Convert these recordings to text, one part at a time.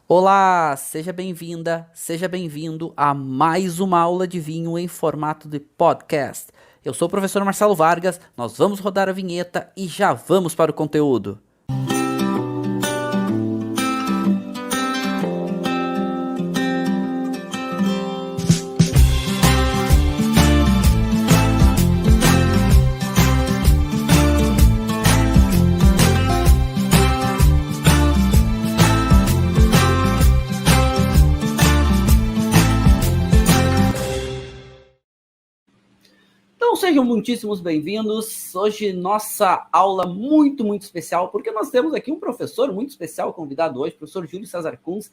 Olá, seja bem-vinda, seja bem-vindo a mais uma aula de vinho em formato de podcast. Eu sou o professor Marcelo Vargas, nós vamos rodar a vinheta e já vamos para o conteúdo. Então sejam muitíssimos bem-vindos. Hoje nossa aula muito especial, porque nós temos aqui um professor muito especial convidado hoje, o professor Júlio César Kunz,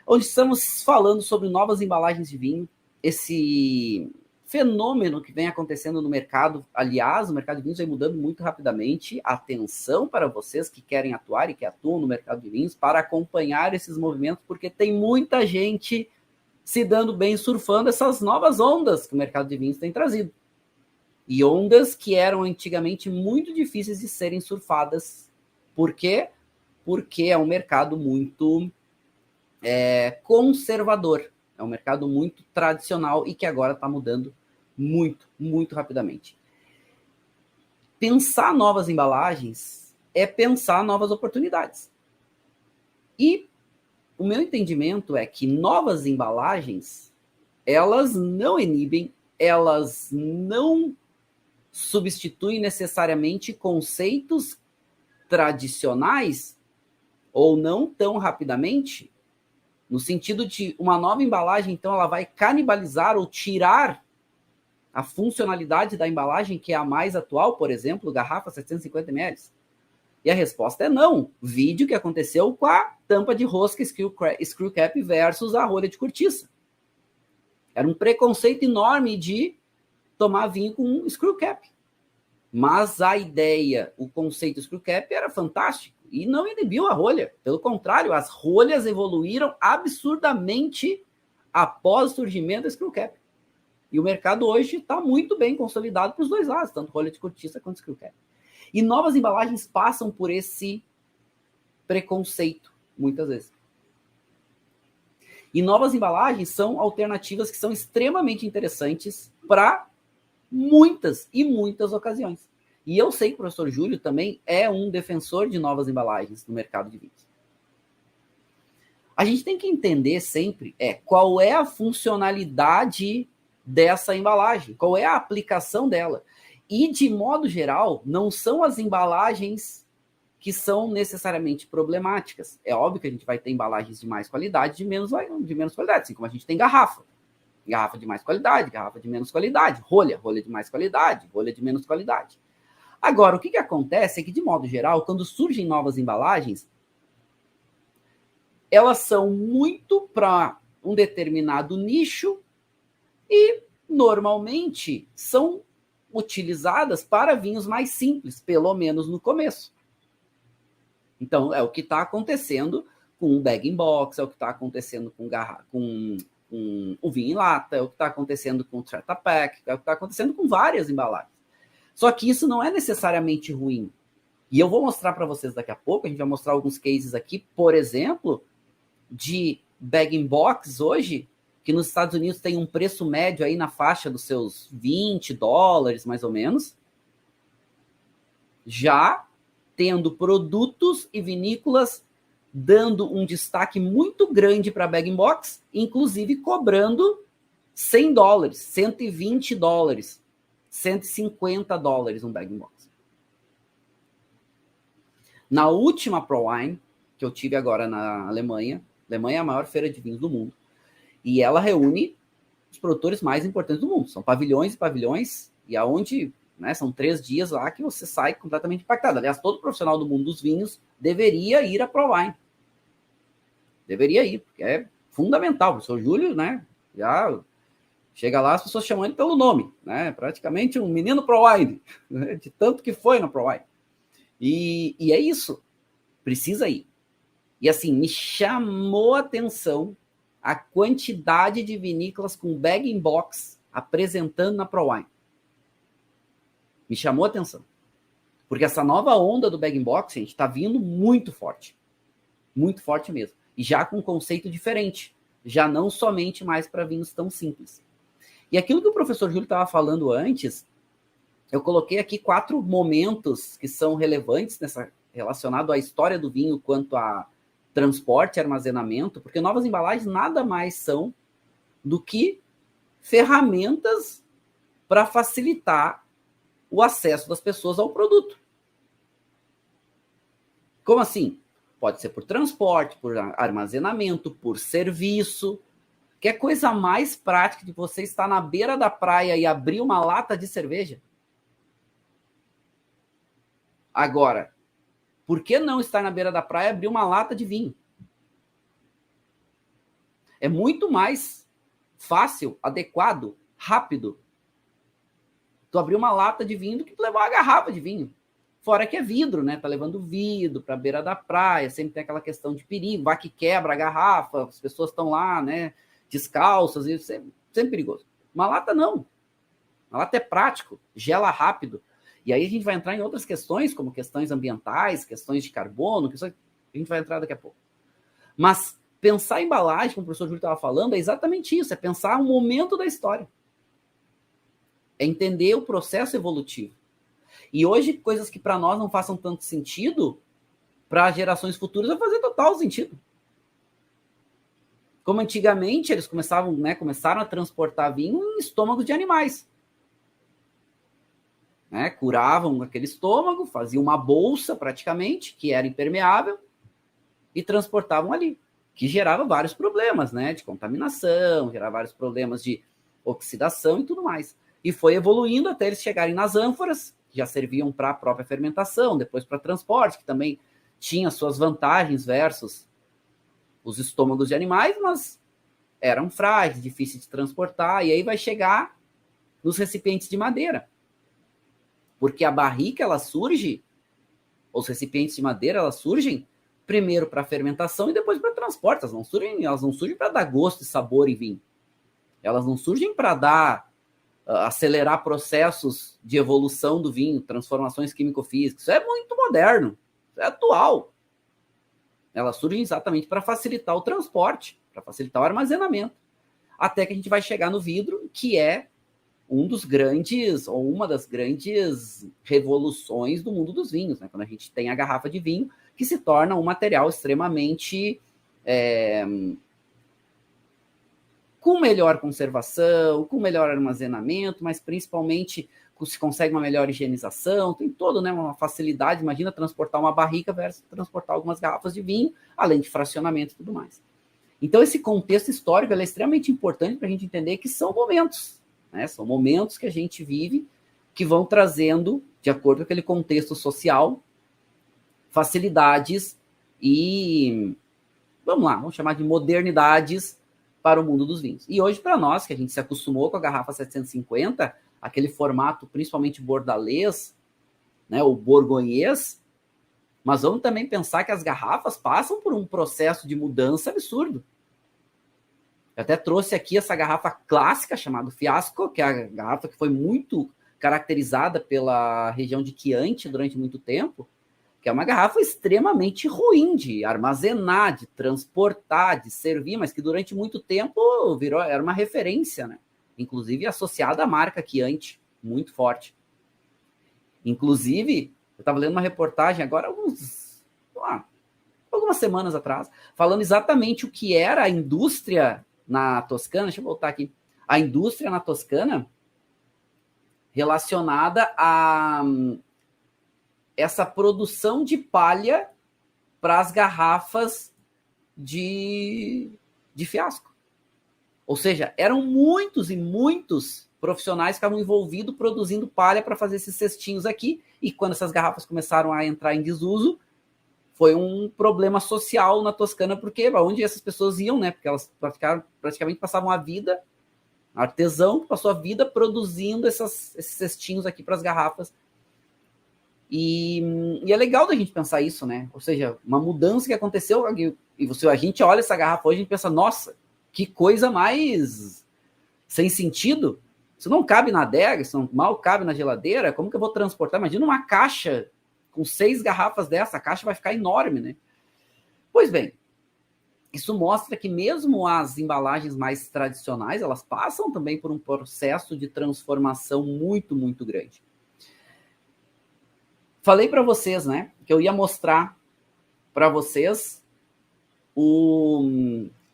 onde estamos falando sobre novas embalagens de vinho, esse fenômeno que vem acontecendo no mercado. Aliás, o mercado de vinhos vem mudando muito rapidamente. Atenção para vocês que querem atuar e que atuam no mercado de vinhos para acompanhar esses movimentos, porque tem muita gente se dando bem surfando essas novas ondas que o mercado de vinhos tem trazido. E ondas que eram antigamente muito difíceis de serem surfadas. Por quê? Porque é um mercado muito conservador. É um mercado muito tradicional e que agora está mudando muito rapidamente. Pensar novas embalagens é pensar novas oportunidades. E o meu entendimento é que novas embalagens, elas não inibem, elas não substitui necessariamente conceitos tradicionais, ou não tão rapidamente, no sentido de uma nova embalagem, então ela vai canibalizar ou tirar a funcionalidade da embalagem, que é a mais atual, por exemplo, garrafa 750 ml. E a resposta é não. Vídeo que aconteceu com a tampa de rosca screw cap versus a rolha de cortiça. Era um preconceito enorme de tomar vinho com screw cap. Mas a ideia, o conceito screw cap era fantástico e não inibiu a rolha. Pelo contrário, as rolhas evoluíram absurdamente após o surgimento da screw cap. E o mercado hoje está muito bem consolidado para os dois lados, tanto rolha de cortiça quanto screw cap. E novas embalagens passam por esse preconceito, muitas vezes. E novas embalagens são alternativas que são extremamente interessantes para muitas ocasiões. E eu sei que o professor Júlio também é um defensor de novas embalagens no mercado de vinhos. A gente tem que entender sempre qual é a funcionalidade dessa embalagem, qual é a aplicação dela. E, de modo geral, não são as embalagens que são necessariamente problemáticas. É óbvio que a gente vai ter embalagens de mais qualidade, de menos qualidade, assim como a gente tem garrafa de mais qualidade, garrafa de menos qualidade, rolha de mais qualidade, rolha de menos qualidade. Agora, o que acontece é que, de modo geral, quando surgem novas embalagens, elas são muito para um determinado nicho e, normalmente, são utilizadas para vinhos mais simples, pelo menos no começo. Então, é o que está acontecendo com o bag-in-box, é o que está acontecendo com o vinho em lata, é o que está acontecendo com o Trata Pak, é o que está acontecendo com várias embalagens. Só que isso não é necessariamente ruim. E eu vou mostrar para vocês daqui a pouco, a gente vai mostrar alguns cases aqui, por exemplo, de bag-in-box hoje, que nos Estados Unidos tem um preço médio aí na faixa dos seus $20, mais ou menos, já tendo produtos e vinícolas dando um destaque muito grande para a bag-in-box, inclusive cobrando $100, $120, $150 um bag-in-box. Na última ProWine, que eu tive agora na Alemanha, Alemanha é a maior feira de vinhos do mundo, e ela reúne os produtores mais importantes do mundo. São pavilhões e pavilhões, e aonde são 3 dias lá que você sai completamente impactado. Aliás, todo profissional do mundo dos vinhos deveria ir à ProWine. Deveria ir, porque é fundamental. O professor Júlio, já chega lá, as pessoas chamam ele pelo nome, praticamente um menino ProWine, de tanto que foi na ProWine. E é isso, precisa ir. E assim, me chamou a atenção a quantidade de vinícolas com bag-in-box apresentando na ProWine. Me chamou a atenção. Porque essa nova onda do bag-in-box, gente, está vindo muito forte. Muito forte mesmo. e já com um conceito diferente, já não somente mais para vinhos tão simples. E aquilo que o professor Júlio estava falando antes, eu coloquei aqui 4 momentos que são relevantes relacionado à história do vinho quanto a transporte e armazenamento, porque novas embalagens nada mais são do que ferramentas para facilitar o acesso das pessoas ao produto. Como assim? Pode ser por transporte, por armazenamento, por serviço. Que coisa mais prática de você estar na beira da praia e abrir uma lata de cerveja? Agora, por que não estar na beira da praia e abrir uma lata de vinho? É muito mais fácil, adequado, rápido tu abrir uma lata de vinho do que tu levar uma garrafa de vinho. Fora que é vidro, né? Tá levando vidro para a beira da praia, sempre tem aquela questão de perigo, vai que quebra a garrafa, as pessoas estão lá, né, descalças, isso é sempre perigoso. Uma lata não. Uma lata é prático, gela rápido. E aí a gente vai entrar em outras questões, como questões ambientais, questões de carbono, questões a gente vai entrar daqui a pouco. Mas pensar a embalagem, como o professor Júlio estava falando, é exatamente isso, é pensar o momento da história. É entender o processo evolutivo. E hoje, coisas que para nós não façam tanto sentido, para gerações futuras vai fazer total sentido. Como antigamente, eles começaram a transportar vinho em estômagos de animais. Né? Curavam aquele estômago, faziam uma bolsa praticamente, que era impermeável, e transportavam ali, que gerava vários problemas, né? De contaminação, gerava vários problemas de oxidação e tudo mais. E foi evoluindo até eles chegarem nas ânforas, que já serviam para a própria fermentação, depois para transporte, que também tinha suas vantagens versus os estômagos de animais, mas eram frágeis, difíceis de transportar, e aí vai chegar nos recipientes de madeira. Porque a barrica, ela surge, os recipientes de madeira, elas surgem primeiro para fermentação e depois para transporte. Elas não surgem para dar gosto e sabor em vinho. Elas não surgem para acelerar processos de evolução do vinho, transformações químico-físicas. Isso é muito moderno, isso é atual. Elas surgem exatamente para facilitar o transporte, para facilitar o armazenamento. Até que a gente vai chegar no vidro, que é uma das grandes revoluções do mundo dos vinhos, né? Quando a gente tem a garrafa de vinho, que se torna um material extremamente com melhor conservação, com melhor armazenamento, mas principalmente se consegue uma melhor higienização, tem todo, né, uma facilidade. Imagina transportar uma barrica versus transportar algumas garrafas de vinho, além de fracionamento e tudo mais. Então, esse contexto histórico é extremamente importante para a gente entender que são momentos, né? São momentos que a gente vive que vão trazendo, de acordo com aquele contexto social, facilidades e, vamos chamar de modernidades para o mundo dos vinhos. E hoje, para nós, que a gente se acostumou com a garrafa 750, aquele formato principalmente bordalês, né, o borgonhês, mas vamos também pensar que as garrafas passam por um processo de mudança absurdo. Eu até trouxe aqui essa garrafa clássica, chamada Fiasco, que é a garrafa que foi muito caracterizada pela região de Chianti durante muito tempo, que é uma garrafa extremamente ruim de armazenar, de transportar, de servir, mas que durante muito tempo era uma referência, né? Inclusive associada à marca Chianti, muito forte. Inclusive, eu estava lendo uma reportagem agora, algumas semanas atrás, falando exatamente o que era a indústria na Toscana. Deixa eu voltar aqui. A indústria na Toscana relacionada a essa produção de palha para as garrafas de fiasco. Ou seja, eram muitos e muitos profissionais que estavam envolvidos produzindo palha para fazer esses cestinhos aqui, e quando essas garrafas começaram a entrar em desuso, foi um problema social na Toscana, porque onde essas pessoas iam, né? Porque elas praticamente passavam a vida, artesão passou a vida produzindo esses cestinhos aqui para as garrafas. E é legal da gente pensar isso, né? Ou seja, uma mudança que aconteceu, e a gente olha essa garrafa hoje e pensa, nossa, que coisa mais sem sentido. Isso não cabe na adega, isso mal cabe na geladeira, como que eu vou transportar? Imagina uma caixa com 6 garrafas dessa, a caixa vai ficar enorme, né? Pois bem, Isso mostra que mesmo as embalagens mais tradicionais, elas passam também por um processo de transformação muito, muito grande. Falei para vocês, né, que eu ia mostrar para vocês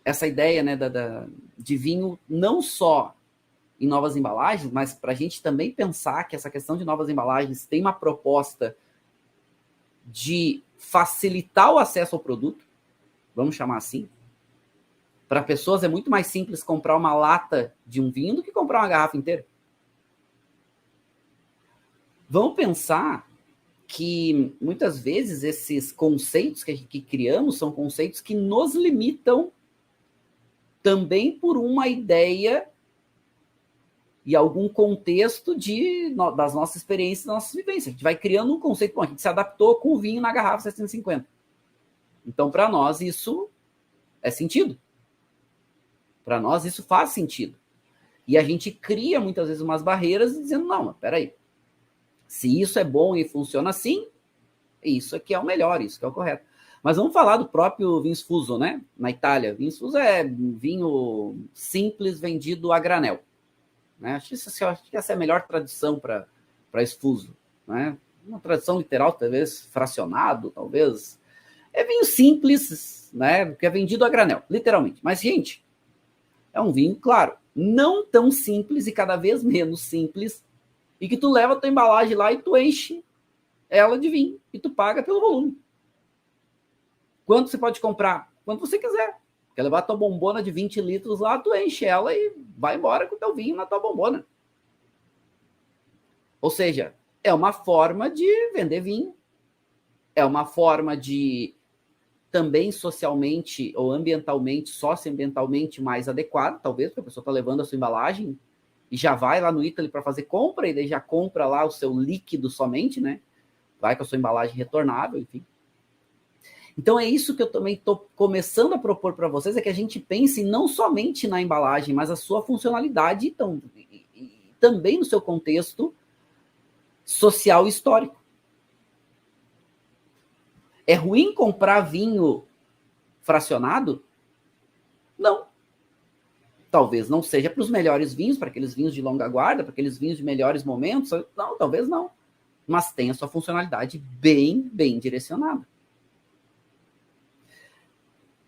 essa ideia, né, de vinho não só em novas embalagens, mas para a gente também pensar que essa questão de novas embalagens tem uma proposta de facilitar o acesso ao produto, vamos chamar assim. Para pessoas é muito mais simples comprar uma lata de um vinho do que comprar uma garrafa inteira. Vamos pensar que muitas vezes esses conceitos que criamos são conceitos que nos limitam também por uma ideia e algum contexto das nossas experiências, das nossas vivências. A gente vai criando um conceito, bom, a gente se adaptou com o vinho na garrafa 750. Então, para nós, isso é sentido. Para nós, isso faz sentido. E a gente cria, muitas vezes, umas barreiras dizendo, não, mas peraí, se isso é bom e funciona assim, isso aqui é o melhor, isso que é o correto. Mas vamos falar do próprio vinho sfuso, né? Na Itália, vinho sfuso é vinho simples vendido a granel. Né? Acho que essa é a melhor tradução para sfuso. Né? Uma tradução literal, talvez fracionado, talvez. É vinho simples, né? Que é vendido a granel, literalmente. Mas, gente, é um vinho, claro, não tão simples e cada vez menos simples, e que tu leva a tua embalagem lá e tu enche ela de vinho e tu paga pelo volume. Quanto você pode comprar? Quanto você quiser. Quer levar a tua bombona de 20 litros lá, tu enche ela e vai embora com o teu vinho na tua bombona. Ou seja, é uma forma de vender vinho, é uma forma de também socialmente ou ambientalmente, socioambientalmente mais adequado, talvez, porque a pessoa está levando a sua embalagem e já vai lá no Italy para fazer compra, e daí já compra lá o seu líquido somente, né? Vai com a sua embalagem retornável, enfim. Então é isso que eu também estou começando a propor para vocês, é que a gente pense não somente na embalagem, mas a sua funcionalidade então, e também no seu contexto social e histórico. É ruim comprar vinho fracionado? Não. Talvez não seja para os melhores vinhos, para aqueles vinhos de longa guarda, para aqueles vinhos de melhores momentos. Não, talvez não. Mas tem a sua funcionalidade bem, bem direcionada.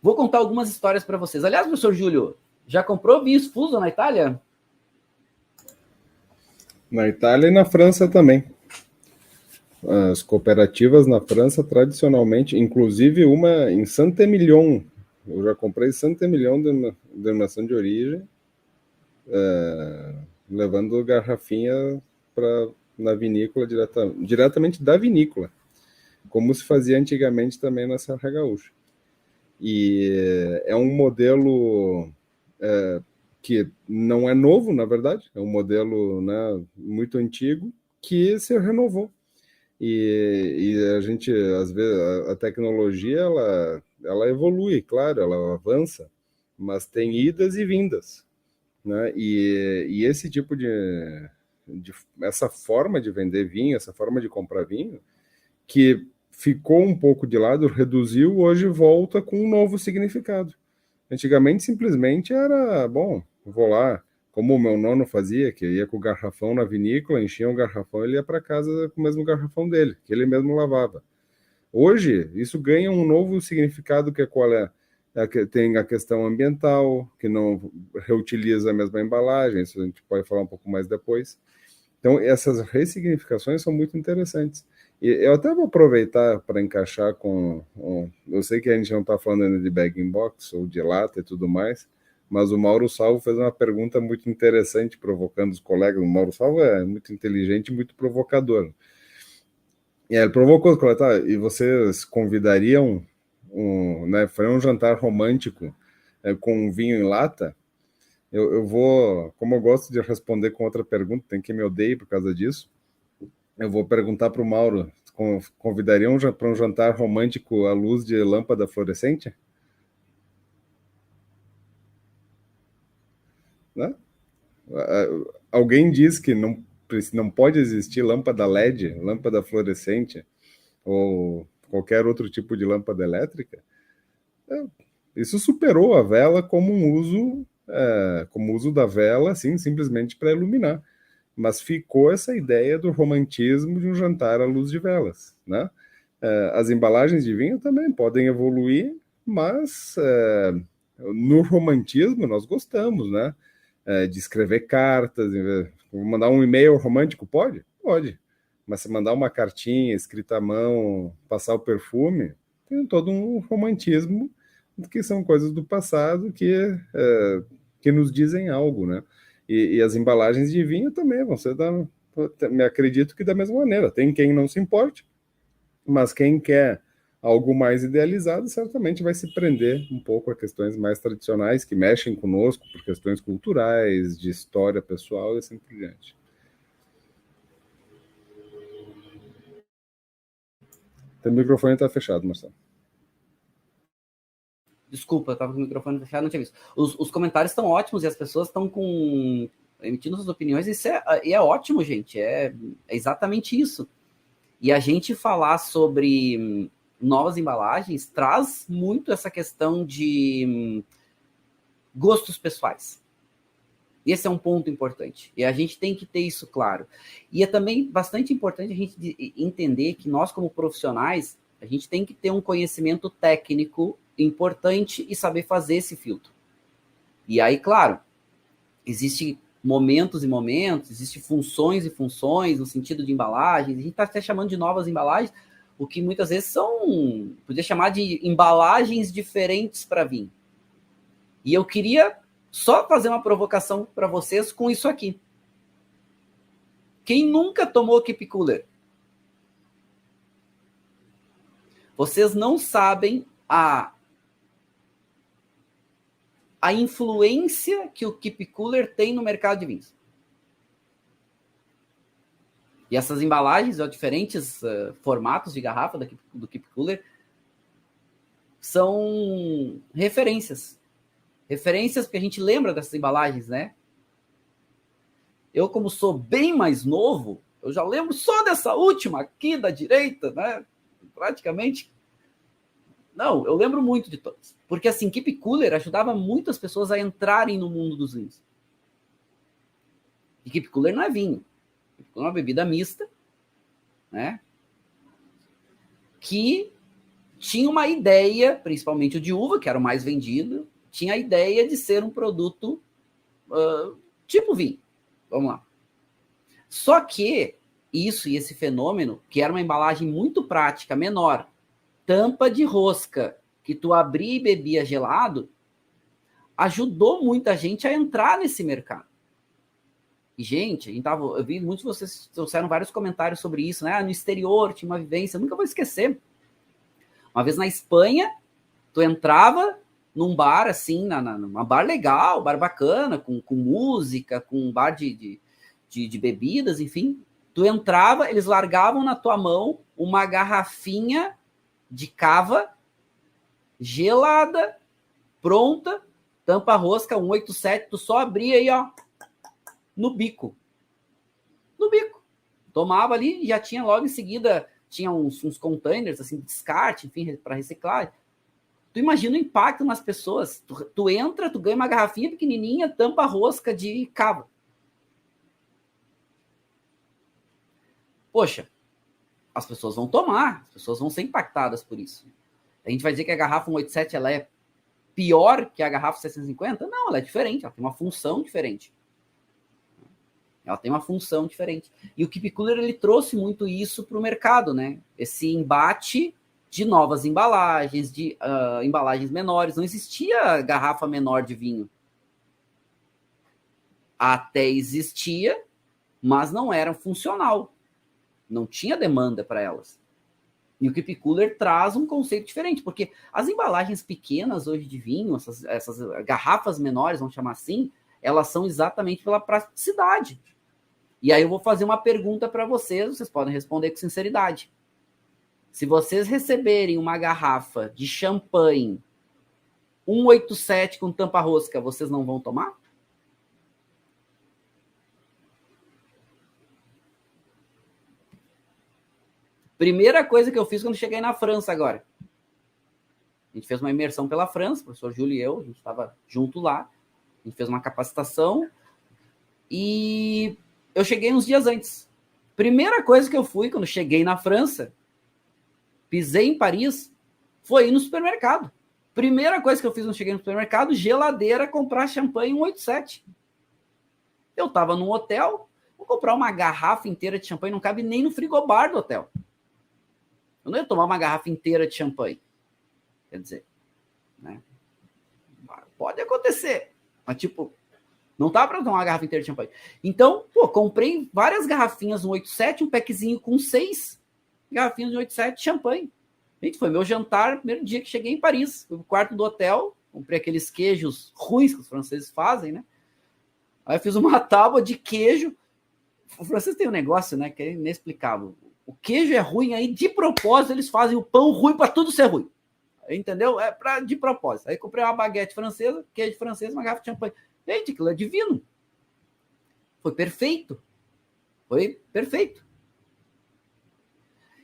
Vou contar algumas histórias para vocês. Aliás, professor Júlio, já comprou vinho sfuso na Itália? Na Itália e na França também. As cooperativas na França, tradicionalmente, inclusive uma em Saint-Émilion. Eu já comprei Saint-Émilion de denominação de origem, levando garrafinha na vinícola, diretamente da vinícola, como se fazia antigamente também na Serra Gaúcha. E é um modelo que não é novo, na verdade, é um modelo, né, muito antigo, que se renovou. E a gente, às vezes, a tecnologia, ela evolui, claro, ela avança, mas tem idas e vindas, né? E esse tipo essa forma de vender vinho, essa forma de comprar vinho, que ficou um pouco de lado, reduziu, hoje volta com um novo significado. Antigamente, simplesmente era, bom, vou lá, como o meu nono fazia, que ia com o garrafão na vinícola, enchia um garrafão, ele ia para casa com o mesmo garrafão dele, que ele mesmo lavava. Hoje, isso ganha um novo significado, que é qual é? Tem a questão ambiental, que não reutiliza a mesma embalagem, isso a gente pode falar um pouco mais depois. Então, essas ressignificações são muito interessantes. E eu até vou aproveitar para encaixar com... eu sei que a gente não está falando ainda de bag-in-box ou de lata e tudo mais, mas o Mauro Salvo fez uma pergunta muito interessante, provocando os colegas. O Mauro Salvo é muito inteligente e muito provocador. E ele provocou os colegas, tá, e vocês convidariam, né, foi um jantar romântico com um vinho em lata? Eu vou, como eu gosto de responder com outra pergunta, tem quem me odeie por causa disso, eu vou perguntar para o Mauro, convidariam para um jantar romântico à luz de lâmpada fluorescente? Né? Alguém diz que não pode existir lâmpada LED, lâmpada fluorescente, ou qualquer outro tipo de lâmpada elétrica? Isso superou a vela como um uso, como uso da vela, assim, simplesmente para iluminar. Mas ficou essa ideia do romantismo de um jantar à luz de velas, né? As embalagens de vinho também podem evoluir, mas no romantismo nós gostamos, né? De escrever cartas, mandar um e-mail romântico, pode? Pode. Mas se mandar uma cartinha escrita à mão, passar o perfume, tem todo um romantismo que são coisas do passado que nos dizem algo, né? E as embalagens de vinho também vão ser me acredito que da mesma maneira. Tem quem não se importe, mas quem quer algo mais idealizado certamente vai se prender um pouco a questões mais tradicionais que mexem conosco por questões culturais, de história pessoal e assim por diante. Teu microfone está fechado, Marcelo. Desculpa, eu estava com o microfone fechado, não tinha visto. Os comentários estão ótimos e as pessoas estão emitindo suas opiniões. Isso é ótimo, gente. É exatamente isso. E a gente falar sobre novas embalagens traz muito essa questão de gostos pessoais. Esse é um ponto importante. E a gente tem que ter isso claro. E é também bastante importante a gente entender que nós, como profissionais, a gente tem que ter um conhecimento técnico importante e saber fazer esse filtro. E aí, claro, existem momentos e momentos, existem funções e funções no sentido de embalagens. A gente está até chamando de novas embalagens, o que muitas vezes podia chamar de embalagens diferentes para vinho. E eu queria só fazer uma provocação para vocês com isso aqui. Quem nunca tomou Keep Cooler? Vocês não sabem a influência que o Keep Cooler tem no mercado de vinhos. E essas embalagens, diferentes formatos de garrafa do Keep Cooler, são referências. Referências porque a gente lembra dessas embalagens, né? Eu, como sou bem mais novo, eu já lembro só dessa última aqui da direita, né? Praticamente. Não, eu lembro muito de todas. Porque, assim, Keep Cooler ajudava muitas pessoas a entrarem no mundo dos vinhos. E Keep Cooler não é vinho. Keep Cooler é uma bebida mista, né? Que tinha uma ideia, principalmente o de uva, que era o mais vendido, tinha a ideia de ser um produto tipo vinho. Vamos lá. Só que isso e esse fenômeno, que era uma embalagem muito prática, menor, tampa de rosca, que tu abria e bebia gelado, ajudou muita gente a entrar nesse mercado. E, gente, eu vi muitos de vocês trouxeram vários comentários sobre isso, né? No exterior tinha uma vivência, eu nunca vou esquecer. Uma vez na Espanha, tu entrava num bar, assim, numa bar legal, bar bacana, com música, com um bar de bebidas, enfim. Tu entrava, eles largavam na tua mão uma garrafinha de cava gelada, pronta, tampa rosca 187, tu só abria aí, ó, no bico. No bico. Tomava ali e já tinha logo em seguida, tinha uns containers, assim, de descarte, enfim, para reciclar. Tu imagina o impacto nas pessoas. Tu entra, tu ganha uma garrafinha pequenininha, tampa rosca de cava. Poxa, as pessoas vão tomar, as pessoas vão ser impactadas por isso. A gente vai dizer que a garrafa 187 ela é pior que a garrafa 650? Não, ela é diferente, ela tem uma função diferente. Ela tem uma função diferente. E o Keep Cooler, ele trouxe muito isso para o mercado, né? Esse embate de novas embalagens, de embalagens menores. Não existia garrafa menor de vinho. Até existia, mas não era funcional. Não tinha demanda para elas. E o Keep Cooler traz um conceito diferente, porque as embalagens pequenas hoje de vinho, essas garrafas menores, vamos chamar assim, elas são exatamente pela praticidade. E aí eu vou fazer uma pergunta para vocês podem responder com sinceridade. Se vocês receberem uma garrafa de champanhe 187 com tampa rosca, vocês não vão tomar? Primeira coisa que eu fiz quando cheguei na França agora. A gente fez uma imersão pela França, o professor Júlio e eu, a gente estava junto lá, a gente fez uma capacitação e eu cheguei uns dias antes. Primeira coisa que eu fui quando cheguei na França, pisei em Paris, foi ir no supermercado. Primeira coisa que eu fiz quando cheguei no supermercado, geladeira, comprar champanhe 187. Eu estava num hotel, vou comprar uma garrafa inteira de champanhe, não cabe nem no frigobar do hotel. Eu não ia tomar uma garrafa inteira de champanhe. Quer dizer, né? Pode acontecer, mas tipo, não tá para tomar uma garrafa inteira de champanhe. Então, pô, comprei várias garrafinhas no 87, um packzinho com 6 garrafinhas no 87 de champanhe. Gente, foi meu jantar, primeiro dia que cheguei em Paris. Fui pro quarto do hotel, comprei aqueles queijos ruins que os franceses fazem, né? Aí eu fiz uma tábua de queijo. O francês tem um negócio, né, que é inexplicável. O queijo é ruim, aí de propósito eles fazem o pão ruim para tudo ser ruim. Entendeu? É de propósito. Aí comprei uma baguete francesa, queijo francês, uma garrafa de champanhe. Gente, aquilo é divino. Foi perfeito. Foi perfeito.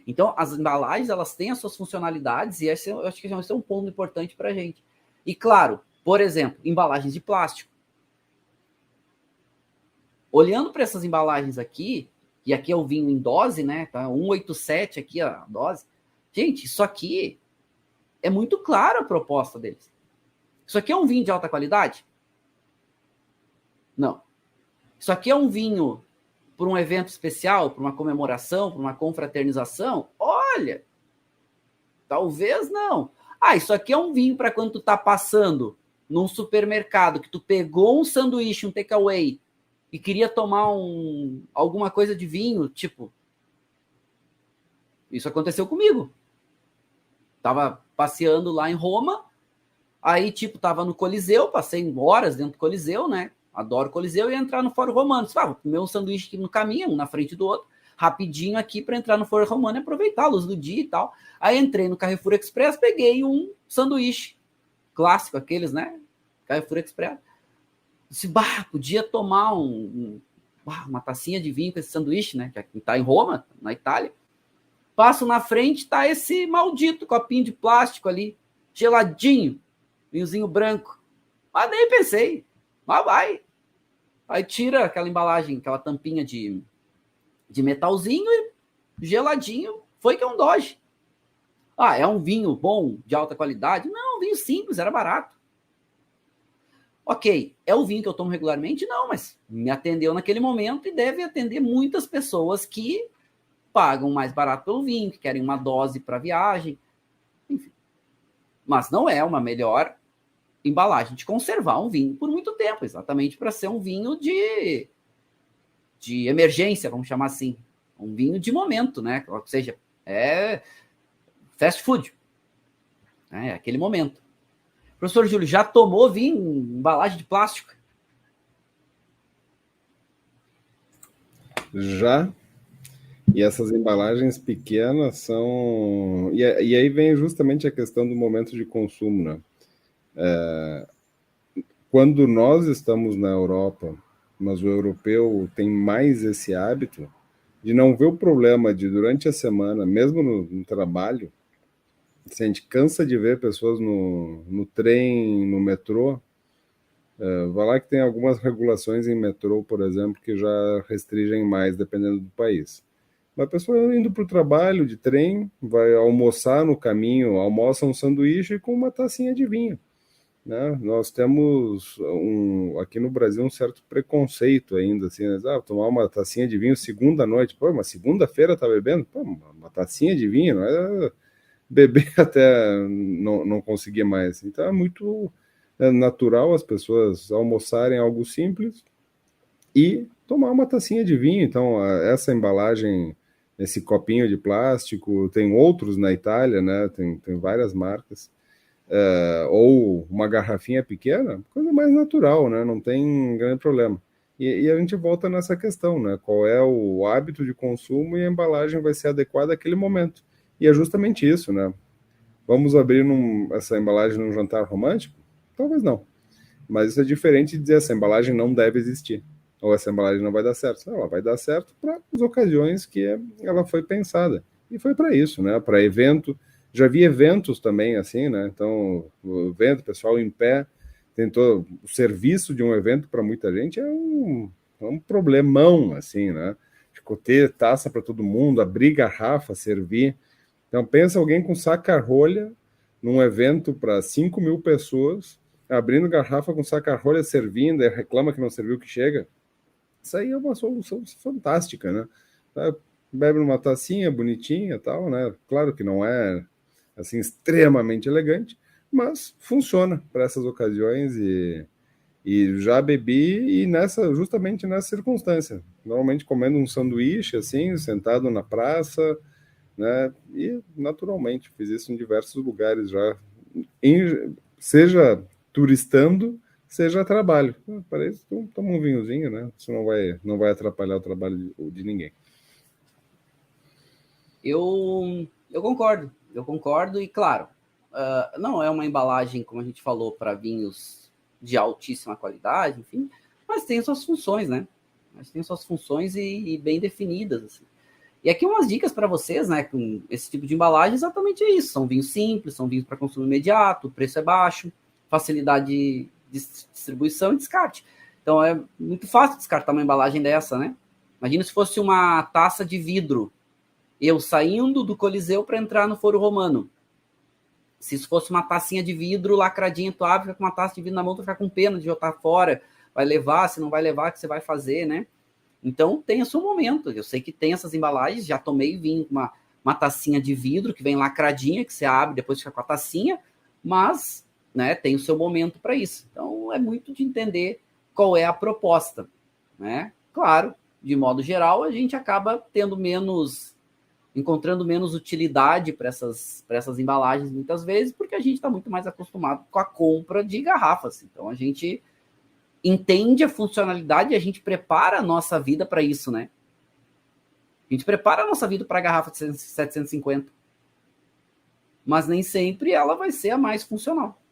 Então, as embalagens, elas têm as suas funcionalidades e esse, eu acho que esse é um ponto importante para a gente. E, claro, por exemplo, embalagens de plástico. Olhando para essas embalagens aqui, e aqui é o vinho em dose, né? Tá 187 aqui a dose. Gente, isso aqui é muito claro a proposta deles. Isso aqui é um vinho de alta qualidade? Não. Isso aqui é um vinho para um evento especial, para uma comemoração, para uma confraternização? Olha, talvez não. Ah, isso aqui é um vinho para quando tu tá passando num supermercado, que tu pegou um sanduíche, um takeaway, e queria tomar alguma coisa de vinho, tipo... Isso aconteceu comigo. Tava passeando lá em Roma, aí, tipo, tava no Coliseu, passei horas dentro do Coliseu, né? Adoro Coliseu, e ia entrar no Fórum Romano. Vou comer um sanduíche aqui no caminho, um na frente do outro, rapidinho aqui para entrar no Fórum Romano e aproveitar a luz do dia e tal. Aí entrei no Carrefour Express, peguei um sanduíche clássico, aqueles, né? Carrefour Express. Disse, podia tomar uma tacinha de vinho com esse sanduíche, né? Que tá em Roma, na Itália. Passo na frente, tá esse maldito copinho de plástico ali, geladinho, vinhozinho branco. Mas nem pensei, mas vai. Aí tira aquela embalagem, aquela tampinha de metalzinho e geladinho, foi que é um Dodge. Ah, é um vinho bom, de alta qualidade? Não, um vinho simples, era barato. Ok, é o vinho que eu tomo regularmente? Não, mas me atendeu naquele momento e deve atender muitas pessoas que pagam mais barato pelo vinho, que querem uma dose para viagem, enfim. Mas não é uma melhor embalagem de conservar um vinho por muito tempo, exatamente para ser um vinho de emergência, vamos chamar assim. Um vinho de momento, né? Ou seja, é fast food. É aquele momento. Professor Júlio, já tomou vinho em embalagem de plástico? Já. E essas embalagens pequenas são... E aí vem justamente a questão do momento de consumo, né? Quando nós estamos na Europa, mas o europeu tem mais esse hábito de não ver o problema de, durante a semana, mesmo no trabalho, se a gente cansa de ver pessoas no trem, no metrô, vai lá que tem algumas regulações em metrô, por exemplo, que já restringem mais, dependendo do país. Uma pessoa indo para o trabalho de trem, vai almoçar no caminho, almoça um sanduíche com uma tacinha de vinho. Né? Nós temos aqui no Brasil um certo preconceito ainda, assim, né? Tomar uma tacinha de vinho segunda noite, pô, uma segunda-feira tá bebendo? Pô, uma tacinha de vinho, não é beber até não conseguir mais. Então é muito natural as pessoas almoçarem algo simples e tomar uma tacinha de vinho. Então essa embalagem, esse copinho de plástico, tem outros na Itália, né? Tem várias marcas. Ou uma garrafinha pequena, coisa mais natural, né? Não tem grande problema. E a gente volta nessa questão, né? Qual é o hábito de consumo e a embalagem vai ser adequada àquele momento. E é justamente isso, né? Vamos abrir essa embalagem num jantar romântico? Talvez não. Mas isso é diferente de dizer essa embalagem não deve existir. Ou essa embalagem não vai dar certo. Ela vai dar certo para as ocasiões que ela foi pensada. E foi para isso, né? Para evento, Já vi eventos também, assim, né? Então, o evento, o pessoal em pé, tentou o serviço de um evento para muita gente é um problemão, assim, né? Ficou ter taça para todo mundo, abrir garrafa, servir. Então, pensa alguém com saca-rolha num evento para 5 mil pessoas, abrindo garrafa com saca-rolha, servindo, e reclama que não serviu o que chega. Isso aí é uma solução fantástica, né? Bebe numa tacinha bonitinha e tal, né? Claro que não é assim extremamente elegante, mas funciona para essas ocasiões e já bebi e justamente nessa circunstância, normalmente comendo um sanduíche assim, sentado na praça, né? E naturalmente fiz isso em diversos lugares já, seja turistando, seja a trabalho. Para isso, toma um vinhozinho, né? Isso não vai atrapalhar o trabalho de ninguém. Eu concordo e claro, não é uma embalagem, como a gente falou, para vinhos de altíssima qualidade, enfim, mas tem suas funções, né? Mas tem suas funções e bem definidas, assim. E aqui umas dicas para vocês, né? Com esse tipo de embalagem, exatamente é isso. São vinhos simples, são vinhos para consumo imediato, o preço é baixo, facilidade de distribuição e descarte. Então é muito fácil descartar uma embalagem dessa, né? Imagina se fosse uma taça de vidro, eu saindo do Coliseu para entrar no Foro Romano. Se isso fosse uma tacinha de vidro lacradinha, tu abre, fica com uma taça de vidro na mão, tu fica com pena de jogar fora. Vai levar, se não vai levar, o que você vai fazer, né? Então tem o seu momento. Eu sei que tem essas embalagens, já tomei vinho com uma tacinha de vidro que vem lacradinha, que você abre, depois fica com a tacinha, mas, né, tem o seu momento para isso. Então é muito de entender qual é a proposta, né? Claro, de modo geral, a gente acaba encontrando menos utilidade para essas embalagens muitas vezes, porque a gente está muito mais acostumado com a compra de garrafas. Então a gente entende a funcionalidade e a gente prepara a nossa vida para isso, né? A gente prepara a nossa vida para a garrafa de 750. Mas nem sempre ela vai ser a mais funcional.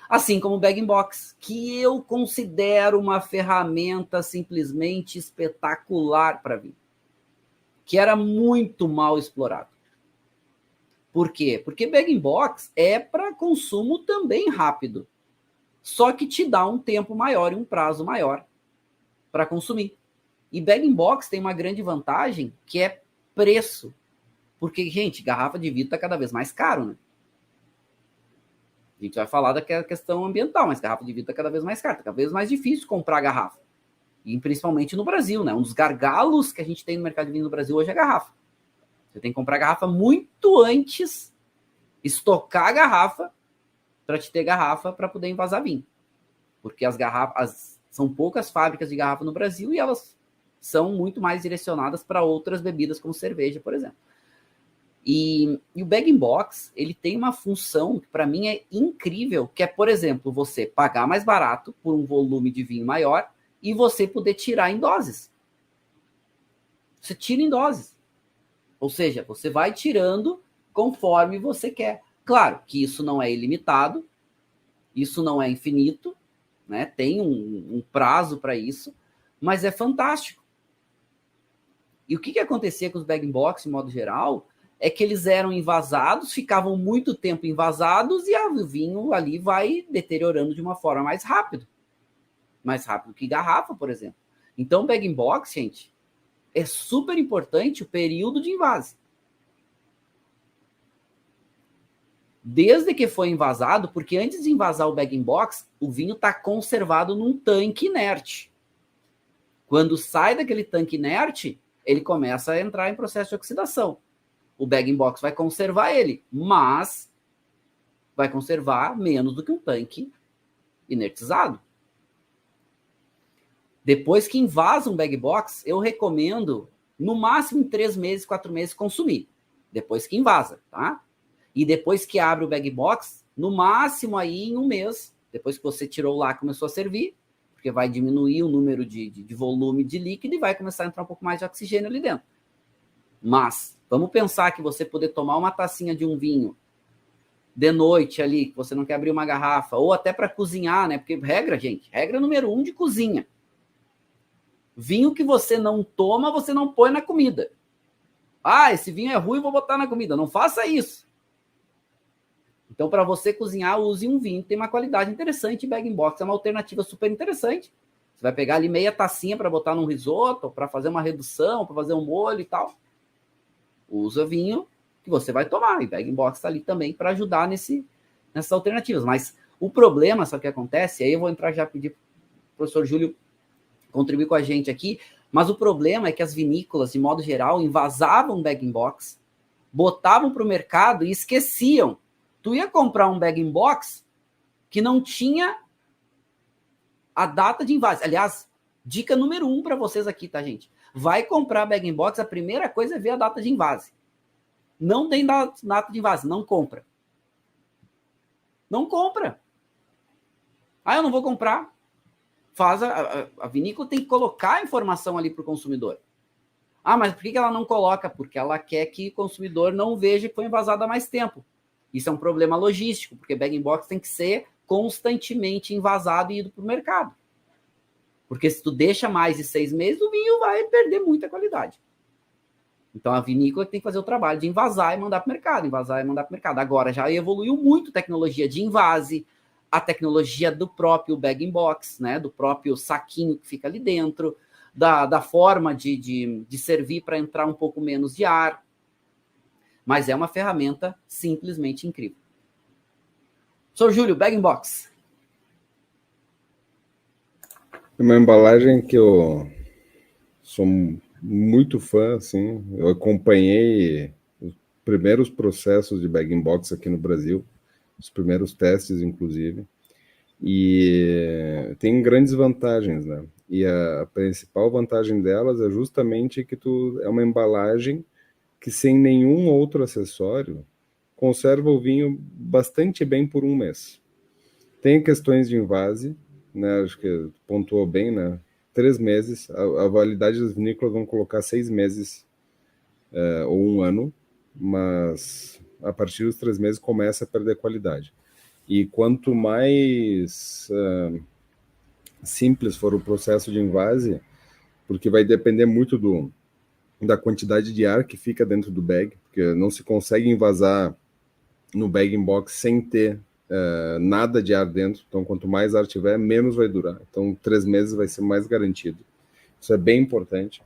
Assim como o bag-in-box, que eu considero uma ferramenta simplesmente espetacular para vinho, que era muito mal explorado. Por quê? Porque bag-in-box é para consumo também rápido, só que te dá um tempo maior e um prazo maior para consumir. E bag-in-box tem uma grande vantagem, que é preço. Porque, gente, garrafa de vidro está cada vez mais caro, né? A gente vai falar da questão ambiental, mas garrafa de vidro está cada vez mais caro, está cada vez mais difícil comprar garrafa. E principalmente no Brasil, né? Um dos gargalos que a gente tem no mercado de vinho no Brasil hoje é garrafa. Você tem que comprar garrafa muito antes, estocar a garrafa, para te ter garrafa para poder envasar vinho. Porque as garrafas, são poucas fábricas de garrafa no Brasil e elas são muito mais direcionadas para outras bebidas, como cerveja, por exemplo. E o bag-in-box, ele tem uma função que para mim é incrível, que é, por exemplo, você pagar mais barato por um volume de vinho maior e você poder tirar em doses. Você tira em doses. Ou seja, você vai tirando conforme você quer. Claro que isso não é ilimitado, isso não é infinito, né? Tem um prazo para isso, mas é fantástico. E o que acontecia com os bag-in-box, de modo geral, é que eles eram envasados, ficavam muito tempo envasados e o vinho ali vai deteriorando de uma forma mais rápido que garrafa, por exemplo. Então, bag-in-box, gente, é super importante o período de invase. Desde que foi envasado, porque antes de envasar o bag-in-box, o vinho está conservado num tanque inerte. Quando sai daquele tanque inerte, ele começa a entrar em processo de oxidação. O bag-in-box vai conservar ele, mas vai conservar menos do que um tanque inertizado. Depois que invasa um bag-box, eu recomendo, no máximo em 3 meses, 4 meses, consumir. Depois que invasa, tá? E depois que abre o bag-box, no máximo aí em 1 mês, depois que você tirou lá, começou a servir, porque vai diminuir o número de volume de líquido e vai começar a entrar um pouco mais de oxigênio ali dentro. Mas, vamos pensar que você poder tomar uma tacinha de um vinho de noite ali, que você não quer abrir uma garrafa, ou até para cozinhar, né? Porque regra número 1 de cozinha. Vinho que você não toma, você não põe na comida. Ah, esse vinho é ruim, vou botar na comida. Não faça isso. Então, para você cozinhar, use um vinho que tem uma qualidade interessante. Bag-in-box é uma alternativa super interessante. Você vai pegar ali meia tacinha para botar num risoto, para fazer uma redução, para fazer um molho e tal. Usa vinho que você vai tomar. E bag-in-box está ali também para ajudar nessas alternativas. Mas o problema, só que acontece, aí eu vou entrar já pedir para o professor Júlio contribuir com a gente aqui, mas o problema é que as vinícolas, de modo geral, envasavam bag-in-box, botavam para o mercado e esqueciam. Tu ia comprar um bag-in-box que não tinha a data de invase. Aliás, dica número 1 para vocês aqui, tá, gente? Vai comprar bag-in-box, a primeira coisa é ver a data de invase. Não tem data de invase, não compra. Não compra. Ah, eu não vou comprar. A vinícola tem que colocar a informação ali para o consumidor. Ah, mas por que ela não coloca? Porque ela quer que o consumidor não veja que foi envasado há mais tempo. Isso é um problema logístico, porque bag-in-box tem que ser constantemente envasado e ido para o mercado. Porque se tu deixa mais de 6 meses, o vinho vai perder muita qualidade. Então a vinícola tem que fazer o trabalho de envasar e mandar para o mercado, envasar e mandar para o mercado. Agora já evoluiu muito a tecnologia de invase, a tecnologia do próprio bag-in-box, né, do próprio saquinho que fica ali dentro, da forma de servir para entrar um pouco menos de ar. Mas é uma ferramenta simplesmente incrível. Sr. Júlio, bag-in-box. É uma embalagem que eu sou muito fã, assim. Eu acompanhei os primeiros processos de bag-in-box aqui no Brasil, os primeiros testes, inclusive, e tem grandes vantagens, né? E a principal vantagem delas é justamente que é uma embalagem que, sem nenhum outro acessório, conserva o vinho bastante bem por um mês. Tem questões de invase, né? Acho que pontuou bem, né? 3 meses. A validade das vinícolas vão colocar 6 meses ou 1 ano, mas a partir dos 3 meses começa a perder qualidade. E quanto mais simples for o processo de invase, porque vai depender muito da quantidade de ar que fica dentro do bag, porque não se consegue envasar no bag-in-box sem ter nada de ar dentro. Então, quanto mais ar tiver, menos vai durar. Então, 3 meses vai ser mais garantido. Isso é bem importante.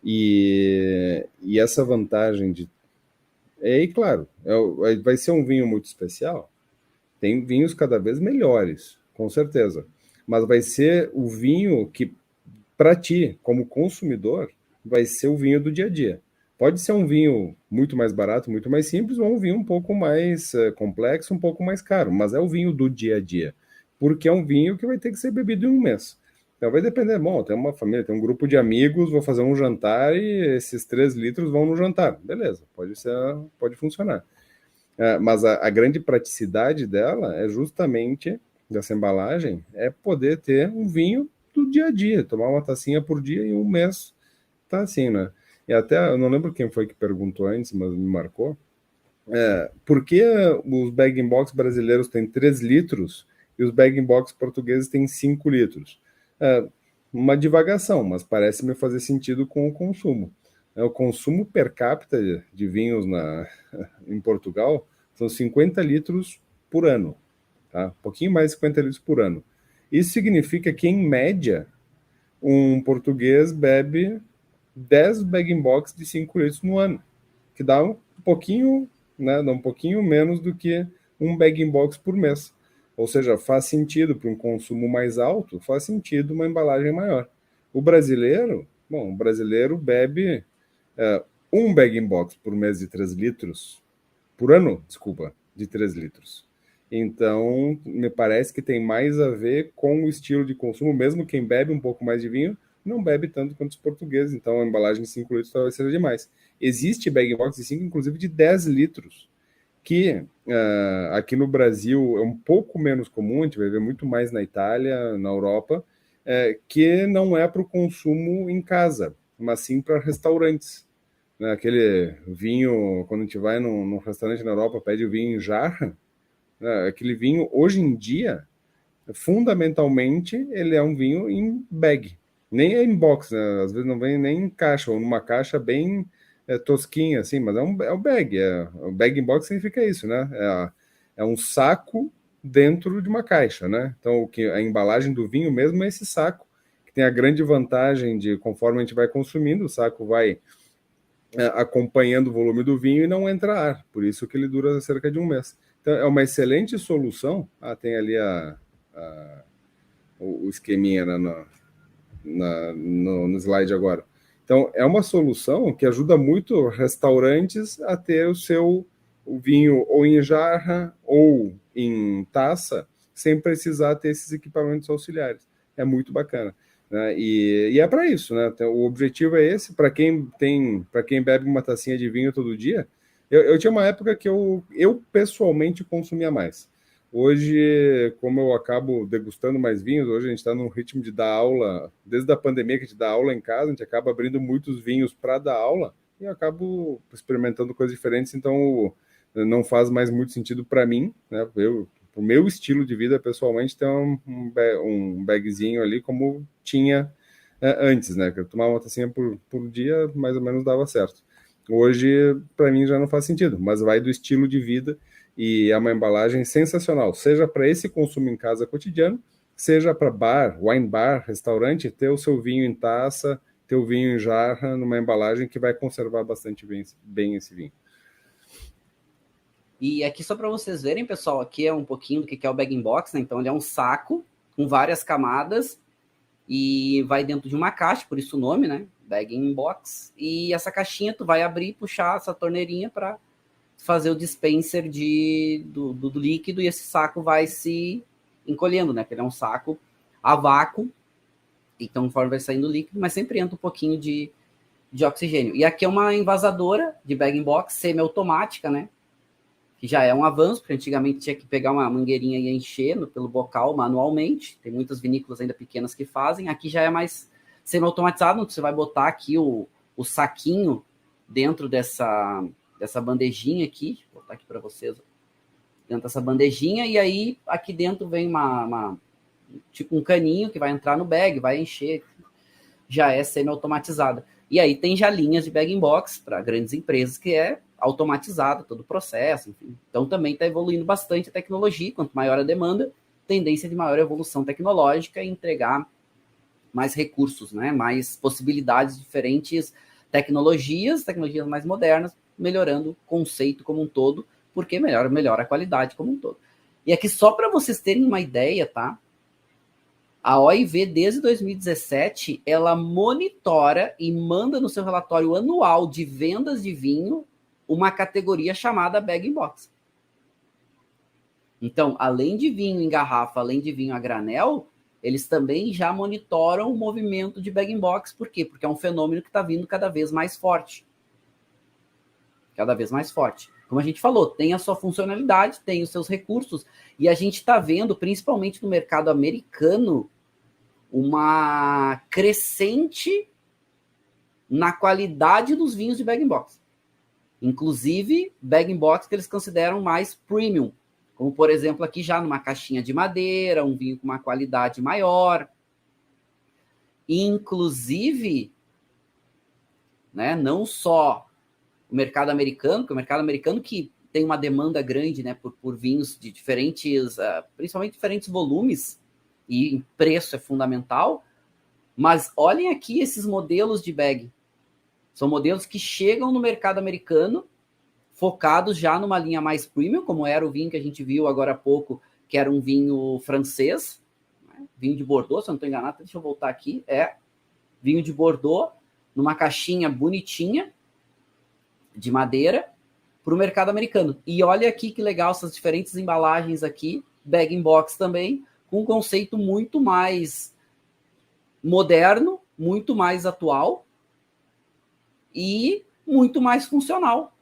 E essa vantagem de... E claro, vai ser um vinho muito especial. Tem vinhos cada vez melhores, com certeza. Mas vai ser o vinho que, para ti, como consumidor, vai ser o vinho do dia a dia. Pode ser um vinho muito mais barato, muito mais simples, ou um vinho um pouco mais complexo, um pouco mais caro, mas é o vinho do dia a dia, porque é um vinho que vai ter que ser bebido em um mês. Então vai depender, bom, tem uma família, tem um grupo de amigos, vou fazer um jantar e esses 3 litros vão no jantar. Beleza, pode funcionar. Mas a grande praticidade dela é justamente, dessa embalagem, é poder ter um vinho do dia a dia, tomar uma tacinha por dia e um mês tá assim, né? E até, eu não lembro quem foi que perguntou antes, mas me marcou, por que os bag-in-box brasileiros têm 3 litros e os bag-in-box portugueses têm 5 litros? Uma divagação, mas parece-me fazer sentido com o consumo. O consumo per capita de vinhos em Portugal são 50 litros por ano, tá? Um pouquinho mais de 50 litros por ano. Isso significa que, em média, um português bebe 10 bag-in-box de 5 litros no ano, que dá um pouquinho, né, dá um pouquinho menos do que um bag-in-box por mês. Ou seja, faz sentido para um consumo mais alto, faz sentido uma embalagem maior. O brasileiro bebe um bag-in-box por mês de 3 litros, por ano, desculpa, de 3 litros. Então, me parece que tem mais a ver com o estilo de consumo, mesmo quem bebe um pouco mais de vinho, não bebe tanto quanto os portugueses, então a embalagem de 5 litros talvez seja demais. Existe bag-in-box de 5, inclusive de 10 litros, que aqui no Brasil é um pouco menos comum, a gente vai ver muito mais na Itália, na Europa, que não é para o consumo em casa, mas sim para restaurantes. Né? Aquele vinho, quando a gente vai num restaurante na Europa, pede o vinho em jarra, né? Aquele vinho, hoje em dia, fundamentalmente, ele é um vinho em bag. Nem é em box, né? Às vezes não vem nem em caixa, ou numa caixa bem tosquinha, assim, mas é um bag. O bag in box significa isso, né? É um saco dentro de uma caixa, né? Então, a embalagem do vinho mesmo é esse saco, que tem a grande vantagem de, conforme a gente vai consumindo, o saco vai acompanhando o volume do vinho e não entra ar. Por isso que ele dura cerca de um mês. Então, é uma excelente solução. Tem ali o esqueminha no slide agora. Então, é uma solução que ajuda muito restaurantes a ter o vinho ou em jarra ou em taça, sem precisar ter esses equipamentos auxiliares. É muito bacana. Né? E é para isso, né? Então, o objetivo é esse. Para quem bebe uma tacinha de vinho todo dia, eu tinha uma época que eu pessoalmente consumia mais. Hoje, como eu acabo degustando mais vinhos, hoje a gente está num ritmo de dar aula, desde a pandemia que a gente dá aula em casa, a gente acaba abrindo muitos vinhos para dar aula e eu acabo experimentando coisas diferentes, então não faz mais muito sentido para mim, né? O meu estilo de vida, pessoalmente, ter um bagzinho ali como tinha antes, né? Que eu tomava uma tacinha por dia, mais ou menos dava certo. Hoje, para mim, já não faz sentido, mas vai do estilo de vida. E é uma embalagem sensacional, seja para esse consumo em casa cotidiano, seja para bar, wine bar, restaurante, ter o seu vinho em taça, ter o vinho em jarra, numa embalagem que vai conservar bastante bem esse vinho. E aqui só para vocês verem, pessoal, aqui é um pouquinho do que é o bag-in-box, né? Então ele é um saco com várias camadas e vai dentro de uma caixa, por isso o nome, né? Bag-in-box. E essa caixinha tu vai abrir, puxar essa torneirinha para fazer o dispenser do líquido e esse saco vai se encolhendo, né? Porque ele é um saco a vácuo, então conforme vai saindo líquido, mas sempre entra um pouquinho de oxigênio. E aqui é uma envasadora de bag-in-box semi-automática, né? Que já é um avanço, porque antigamente tinha que pegar uma mangueirinha e encher pelo bocal manualmente. Tem muitas vinícolas ainda pequenas que fazem. Aqui já é mais semi-automatizado, você vai botar aqui o saquinho dentro dessa bandejinha aqui, vou botar aqui para vocês, dentro dessa bandejinha, e aí aqui dentro vem tipo um caninho que vai entrar no bag, vai encher, já é semi-automatizada. E aí tem já linhas de bag-in-box para grandes empresas que é automatizado todo o processo, enfim. Então também está evoluindo bastante a tecnologia, quanto maior a demanda, tendência de maior evolução tecnológica e entregar mais recursos, né? Mais possibilidades, diferentes tecnologias mais modernas, melhorando o conceito como um todo, porque melhora a qualidade como um todo. E aqui só para vocês terem uma ideia, tá? A OIV, desde 2017, ela monitora e manda no seu relatório anual de vendas de vinho uma categoria chamada bag-in-box. Então, além de vinho em garrafa, além de vinho a granel, eles também já monitoram o movimento de bag-in-box. Por quê? Porque é um fenômeno que está vindo cada vez mais forte. Cada vez mais forte. Como a gente falou, tem a sua funcionalidade, tem os seus recursos, e a gente está vendo, principalmente no mercado americano, uma crescente na qualidade dos vinhos de bag-in-box. Inclusive, bag-in-box que eles consideram mais premium, como, por exemplo, aqui já numa caixinha de madeira, um vinho com uma qualidade maior. Inclusive, né, não só o mercado americano, que o mercado americano que tem uma demanda grande, né, por vinhos de diferentes, principalmente diferentes volumes, e preço é fundamental, mas olhem aqui esses modelos de bag. São modelos que chegam no mercado americano, focados já numa linha mais premium, como era o vinho que a gente viu agora há pouco, que era um vinho francês, né? Vinho de Bordeaux, se eu não estou enganado, deixa eu voltar aqui, vinho de Bordeaux, numa caixinha bonitinha, de madeira, para o mercado americano. E olha aqui que legal essas diferentes embalagens aqui, bag-in-box também, com um conceito muito mais moderno, muito mais atual e muito mais funcional.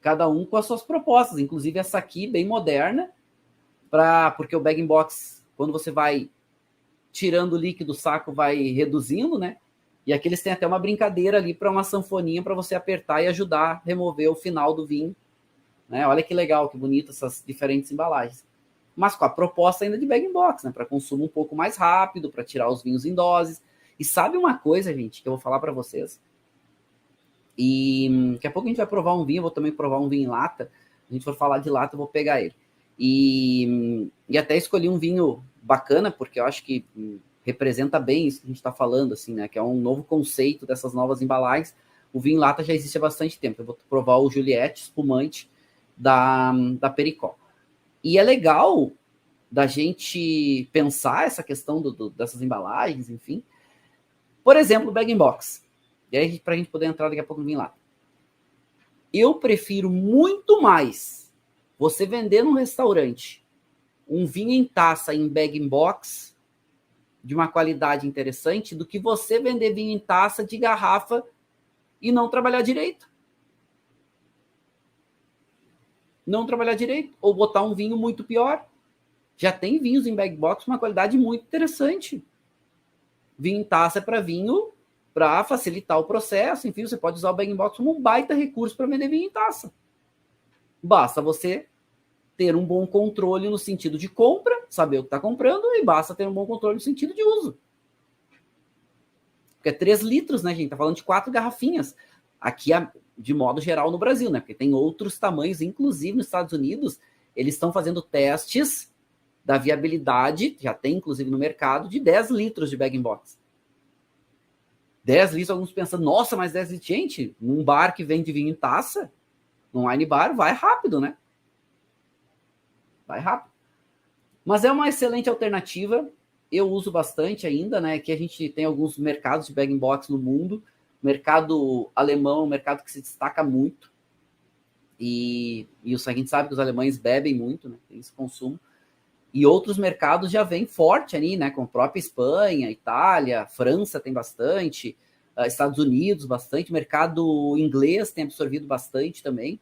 Cada um com as suas propostas, inclusive essa aqui bem moderna, porque o bag-in-box, quando você vai tirando o líquido, o saco vai reduzindo, né? E aqui eles têm até uma brincadeira ali para uma sanfoninha para você apertar e ajudar a remover o final do vinho. Né? Olha que legal, que bonito essas diferentes embalagens. Mas com a proposta ainda de bag-in-box, né? Para consumo um pouco mais rápido, para tirar os vinhos em doses. E sabe uma coisa, gente, que eu vou falar para vocês? E daqui a pouco a gente vai provar um vinho, eu vou também provar um vinho em lata. A gente for falar de lata, eu vou pegar ele. E até escolhi um vinho bacana, porque eu acho que representa bem isso que a gente está falando, assim, né? Que é um novo conceito dessas novas embalagens. O vinho em lata já existe há bastante tempo. Eu vou provar o Juliette espumante da Pericó. E é legal da gente pensar essa questão dessas embalagens, enfim. Por exemplo, o bag-in-box. E aí, para a gente poder entrar daqui a pouco no vinho em lata. Eu prefiro muito mais você vender num restaurante um vinho em taça em bag-in-box de uma qualidade interessante do que você vender vinho em taça de garrafa e não trabalhar direito. Não trabalhar direito. Ou botar um vinho muito pior. Já tem vinhos em bag-box com uma qualidade muito interessante. Vinho em taça é para vinho para facilitar o processo. Enfim, você pode usar o bag-in-box como um baita recurso para vender vinho em taça. Basta você ter um bom controle no sentido de compra, saber o que está comprando, e basta ter um bom controle no sentido de uso. Porque é 3 litros, né, gente? Está falando de 4 garrafinhas. Aqui, de modo geral, no Brasil, né? Porque tem outros tamanhos, inclusive nos Estados Unidos, eles estão fazendo testes da viabilidade, já tem inclusive no mercado, de 10 litros de bag-in-box. 10 litros, alguns pensam, nossa, mas 10 litros, gente, num bar que vende vinho em taça, num wine bar, vai rápido, né? Vai rápido. Mas é uma excelente alternativa, eu uso bastante ainda, né? Que a gente tem alguns mercados de bag-in-box no mundo, o mercado alemão é um mercado que se destaca muito, e a gente sabe que os alemães bebem muito, né? Tem esse consumo. E outros mercados já vêm forte ali, né? Com a própria Espanha, Itália, França tem bastante, Estados Unidos bastante, mercado inglês tem absorvido bastante também.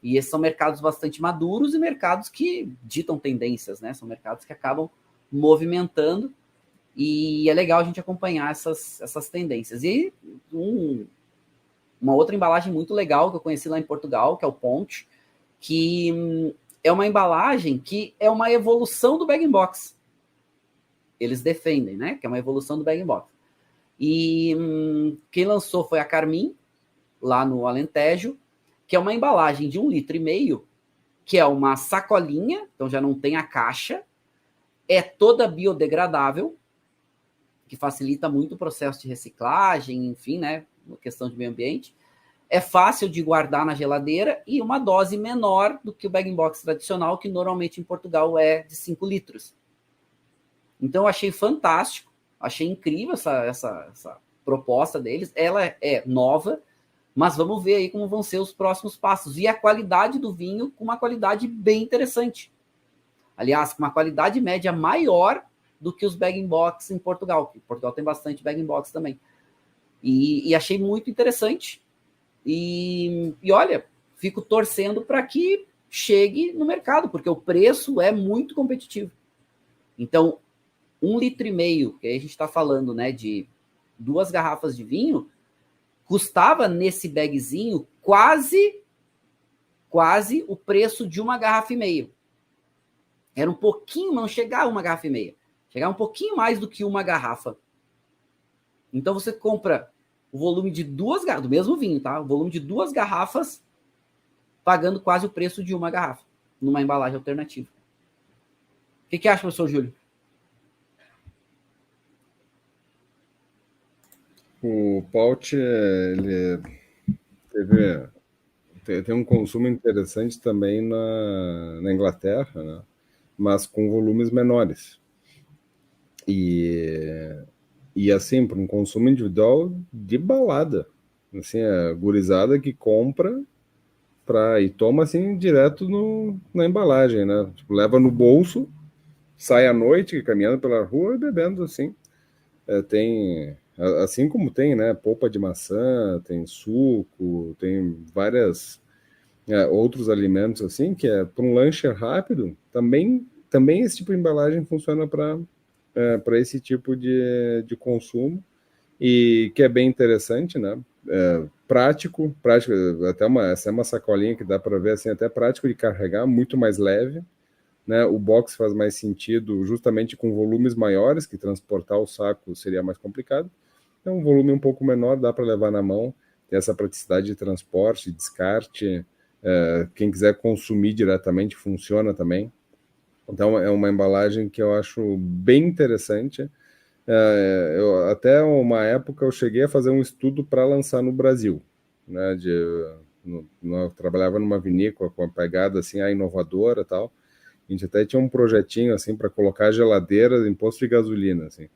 E esses são mercados bastante maduros e mercados que ditam tendências, né? São mercados que acabam movimentando e é legal a gente acompanhar essas tendências. E uma outra embalagem muito legal que eu conheci lá em Portugal, que é o Ponte, que é uma embalagem que é uma evolução do bag-in-box. Eles defendem, né? Que é uma evolução do bag-in-box. E quem lançou foi a Carmin, lá no Alentejo, que é uma embalagem de 1,5 litro, que é uma sacolinha, então já não tem a caixa, é toda biodegradável, que facilita muito o processo de reciclagem, enfim, né? Questão de meio ambiente. É fácil de guardar na geladeira e uma dose menor do que o bag-in-box tradicional, que normalmente em Portugal é de 5 litros. Então eu achei fantástico, achei incrível essa proposta deles. Ela é nova, mas vamos ver aí como vão ser os próximos passos. E a qualidade do vinho com uma qualidade bem interessante. Aliás, com uma qualidade média maior do que os bag-in-box em Portugal. Em Portugal tem bastante bag-in-box também. E achei muito interessante. E olha, fico torcendo para que chegue no mercado, porque o preço é muito competitivo. Então, 1,5 litro, que aí a gente está falando, né, de 2 garrafas de vinho, custava nesse bagzinho quase o preço de uma garrafa e meia. Era um pouquinho, não chegava a uma garrafa e meia. Chegava um pouquinho mais do que uma garrafa. Então você compra o volume de 2 garrafas, do mesmo vinho, tá? O volume de 2 garrafas, pagando quase o preço de uma garrafa, numa embalagem alternativa. O que acha, professor Júlio? O Paut, ele tem um consumo interessante também na Inglaterra, né? Mas com volumes menores. E assim, para um consumo individual de balada. Assim, a gurizada que compra e toma assim direto na embalagem, né? Tipo, leva no bolso, sai à noite caminhando pela rua e bebendo assim. Tem, assim como tem, né? Polpa de maçã, tem suco, tem várias outros alimentos assim, que é para um lanche rápido. Também esse tipo de embalagem funciona para esse tipo de consumo, e que é bem interessante, né? Prático, até essa é uma sacolinha que dá para ver assim, até prático de carregar, muito mais leve, né? O box faz mais sentido justamente com volumes maiores, que transportar o saco seria mais complicado. Então, um volume um pouco menor dá para levar na mão, tem essa praticidade de transporte, descarte. Quem quiser consumir diretamente funciona também. Então, é uma embalagem que eu acho bem interessante. Até uma época eu cheguei a fazer um estudo para lançar no Brasil, né? Eu trabalhava numa vinícola com uma pegada assim, inovadora e tal. A gente até tinha um projetinho assim para colocar geladeiras em posto de gasolina, assim,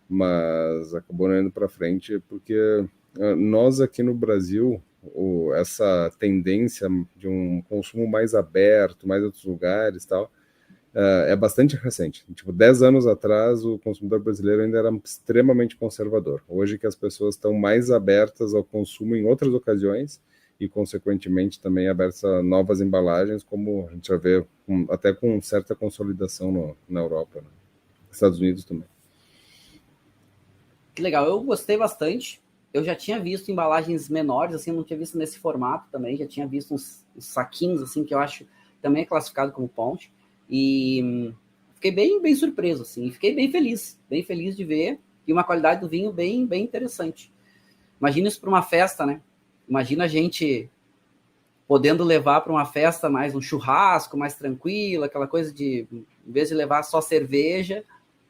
mas acabou não indo para frente porque nós aqui no Brasil, essa tendência de um consumo mais aberto, mais outros lugares, tal, é bastante recente. Tipo, 10 anos atrás, o consumidor brasileiro ainda era extremamente conservador. Hoje que as pessoas estão mais abertas ao consumo em outras ocasiões e, consequentemente, também abertas a novas embalagens, como a gente já vê até com certa consolidação na Europa, né? Estados Unidos também. Que legal, eu gostei bastante. Eu já tinha visto embalagens menores, assim, não tinha visto nesse formato também, já tinha visto uns saquinhos, assim, que eu acho também é classificado como ponche. E fiquei bem surpreso, assim, fiquei bem feliz de ver, e uma qualidade do vinho bem interessante. Imagina isso para uma festa, né? Imagina a gente podendo levar para uma festa mais um churrasco, mais tranquilo, aquela coisa de, em vez de levar só cerveja,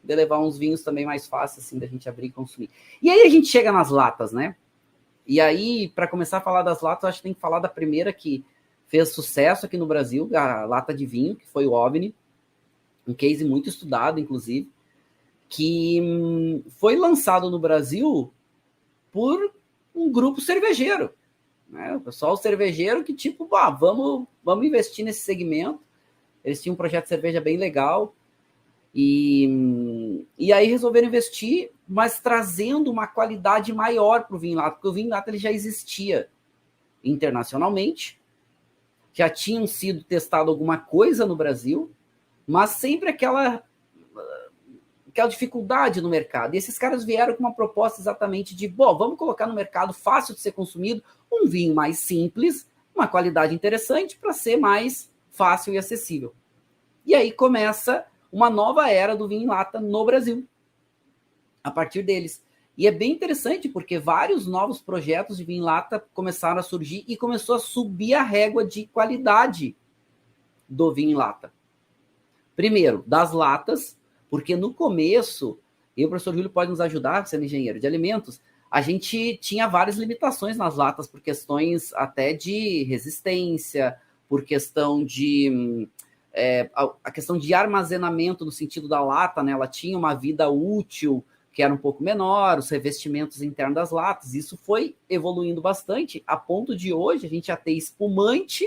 de levar uns vinhos também mais fáceis, assim, da gente abrir e consumir. E aí a gente chega nas latas, né? E aí, para começar a falar das latas, acho que tem que falar da primeira que fez sucesso aqui no Brasil, a lata de vinho, que foi o OVNI, um case muito estudado, inclusive, que foi lançado no Brasil por um grupo cervejeiro, né? O pessoal cervejeiro que, tipo, vamos investir nesse segmento. Eles tinham um projeto de cerveja bem legal. E aí resolveram investir, mas trazendo uma qualidade maior para o vinho lata, porque o vinho lata ele já existia internacionalmente, já tinham sido testado alguma coisa no Brasil, mas sempre aquela dificuldade no mercado. E esses caras vieram com uma proposta exatamente de, bom, vamos colocar no mercado fácil de ser consumido, um vinho mais simples, uma qualidade interessante para ser mais fácil e acessível. E aí começa uma nova era do vinho em lata no Brasil, a partir deles. E é bem interessante, porque vários novos projetos de vinho em lata começaram a surgir e começou a subir a régua de qualidade do vinho em lata. Primeiro, das latas, porque no começo, e o professor Júlio pode nos ajudar, sendo engenheiro de alimentos, a gente tinha várias limitações nas latas, por questões até de resistência, por questão de a questão de armazenamento no sentido da lata, né? Ela tinha uma vida útil que era um pouco menor, os revestimentos internos das latas. Isso foi evoluindo bastante, a ponto de hoje a gente já ter espumante,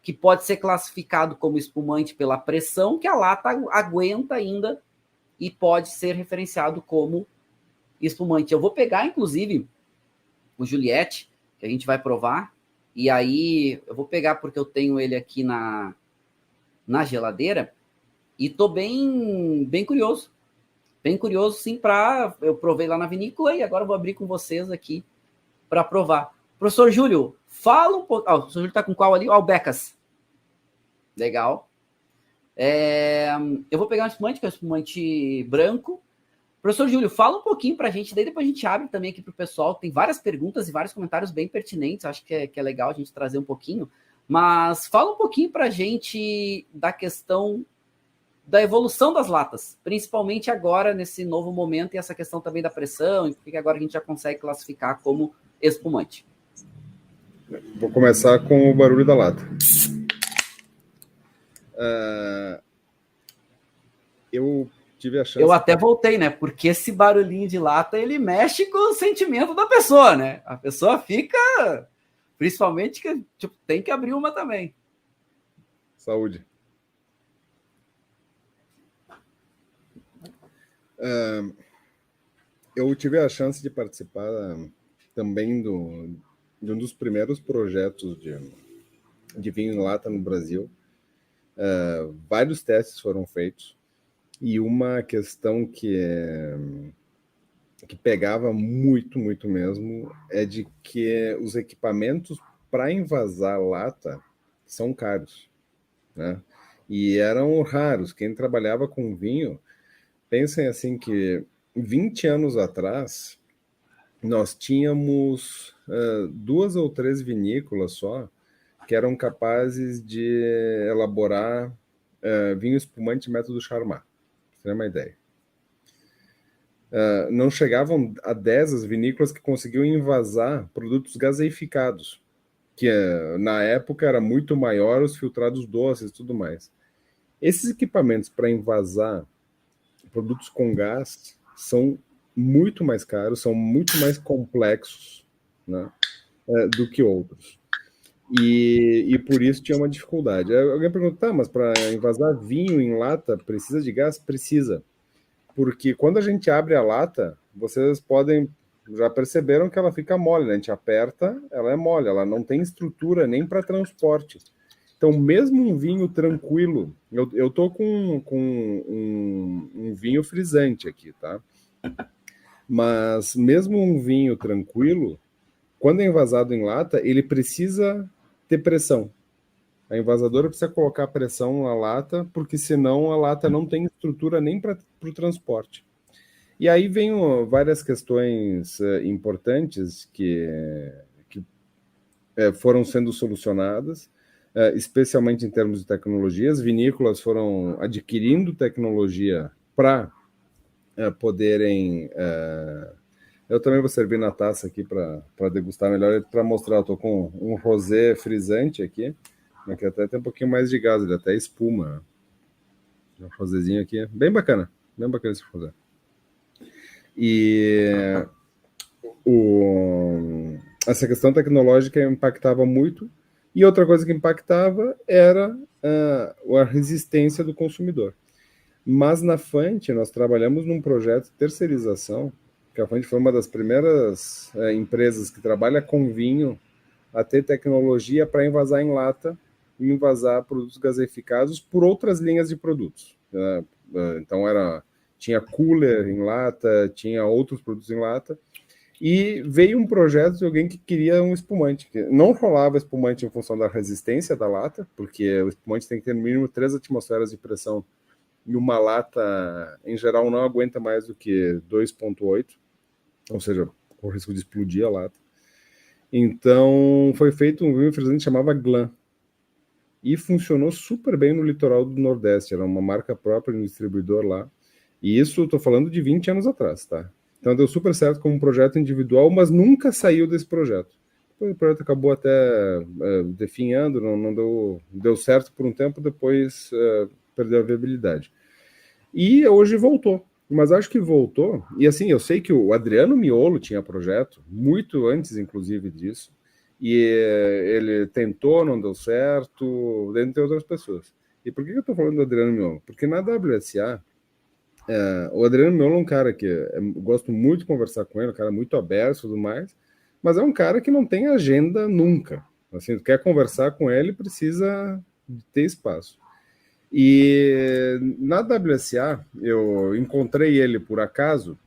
que pode ser classificado como espumante pela pressão, que a lata aguenta ainda e pode ser referenciado como espumante. Eu vou pegar, inclusive, o Juliette, que a gente vai provar, e aí eu vou pegar porque eu tenho ele aqui na geladeira, e tô bem curioso. Bem curioso, sim, eu provei lá na vinícola e agora eu vou abrir com vocês aqui para provar. Professor Júlio, fala um pouco. O professor Júlio tá com qual ali? O Becas. Legal. Eu vou pegar um espumante, que é um espumante branco. Professor Júlio, fala um pouquinho para a gente, daí depois a gente abre também aqui para o pessoal. Tem várias perguntas e vários comentários bem pertinentes, acho que é legal a gente trazer um pouquinho. Mas fala um pouquinho para a gente da questão da evolução das latas, principalmente agora, nesse novo momento, e essa questão também da pressão, e porque agora a gente já consegue classificar como espumante. Vou começar com o barulho da lata. Eu tive a chance... Eu até voltei, né? Porque esse barulhinho de lata, ele mexe com o sentimento da pessoa, né? A pessoa fica... Principalmente que tipo, tem que abrir uma também. Saúde. Eu tive a chance de participar também de um dos primeiros projetos de vinho em lata no Brasil. Vários testes foram feitos e uma questão que pegava muito mesmo é de que os equipamentos para envasar lata são caros, né? E eram raros. Quem trabalhava com vinho, pensem assim que 20 anos atrás nós tínhamos 2 ou 3 vinícolas só que eram capazes de elaborar vinho espumante método Charmat. Pra você ter uma ideia. Não chegavam a 10 as vinícolas que conseguiam envasar produtos gaseificados, que na época era muito maior os filtrados doces e tudo mais. Esses equipamentos para envasar produtos com gás são muito mais caros, são muito mais complexos, né, do que outros. E por isso tinha uma dificuldade. Aí alguém pergunta, tá, mas para envasar vinho em lata precisa de gás? Precisa. Porque quando a gente abre a lata, vocês já perceberam que ela fica mole, né? A gente aperta, ela é mole, ela não tem estrutura nem para transporte. Então, mesmo um vinho tranquilo, eu tô com um vinho frisante aqui, tá? Mas mesmo um vinho tranquilo, quando é envasado em lata, ele precisa ter pressão. A envasadora precisa colocar pressão na lata, porque senão a lata não tem estrutura nem para o transporte. E aí vem várias questões importantes que foram sendo solucionadas, especialmente em termos de tecnologias. Vinícolas foram adquirindo tecnologia para poderem... eu também vou servir na taça aqui para degustar melhor, para mostrar. Eu estou com um rosé frisante aqui, que até tem um pouquinho mais de gás, ele até espuma. Um rosézinho aqui, bem bacana esse rosé. E essa questão tecnológica impactava muito, e outra coisa que impactava era a resistência do consumidor. Mas na Fante nós trabalhamos num projeto de terceirização, que a Fante foi uma das primeiras empresas que trabalha com vinho a ter tecnologia para envasar em lata e envasar produtos gaseificados por outras linhas de produtos. Então tinha cooler em lata, tinha outros produtos em lata, e veio um projeto de alguém que queria um espumante, que não rolava espumante em função da resistência da lata, porque o espumante tem que ter no mínimo 3 atmosferas de pressão, e uma lata, em geral, não aguenta mais do que 2,8, ou seja, com risco de explodir a lata. Então, foi feito um vinho frisante que chamava Glam, e funcionou super bem no litoral do Nordeste, era uma marca própria no distribuidor lá, e isso estou falando de 20 anos atrás, tá? Então deu super certo como um projeto individual, mas nunca saiu desse projeto. O projeto acabou até definhando, não deu certo por um tempo, depois perdeu a viabilidade. E hoje voltou, mas acho que voltou, e assim, eu sei que o Adriano Miolo tinha projeto, muito antes inclusive disso, e ele tentou, não deu certo, dentre outras pessoas. E por que eu estou falando do Adriano Miolo? Porque na WSA, o Adriano Miolo é um cara que eu gosto muito de conversar com ele, um cara muito aberto e tudo mais, mas é um cara que não tem agenda nunca. Assim, tu quer conversar com ele, precisa ter espaço. E na WSA, eu encontrei ele por acaso,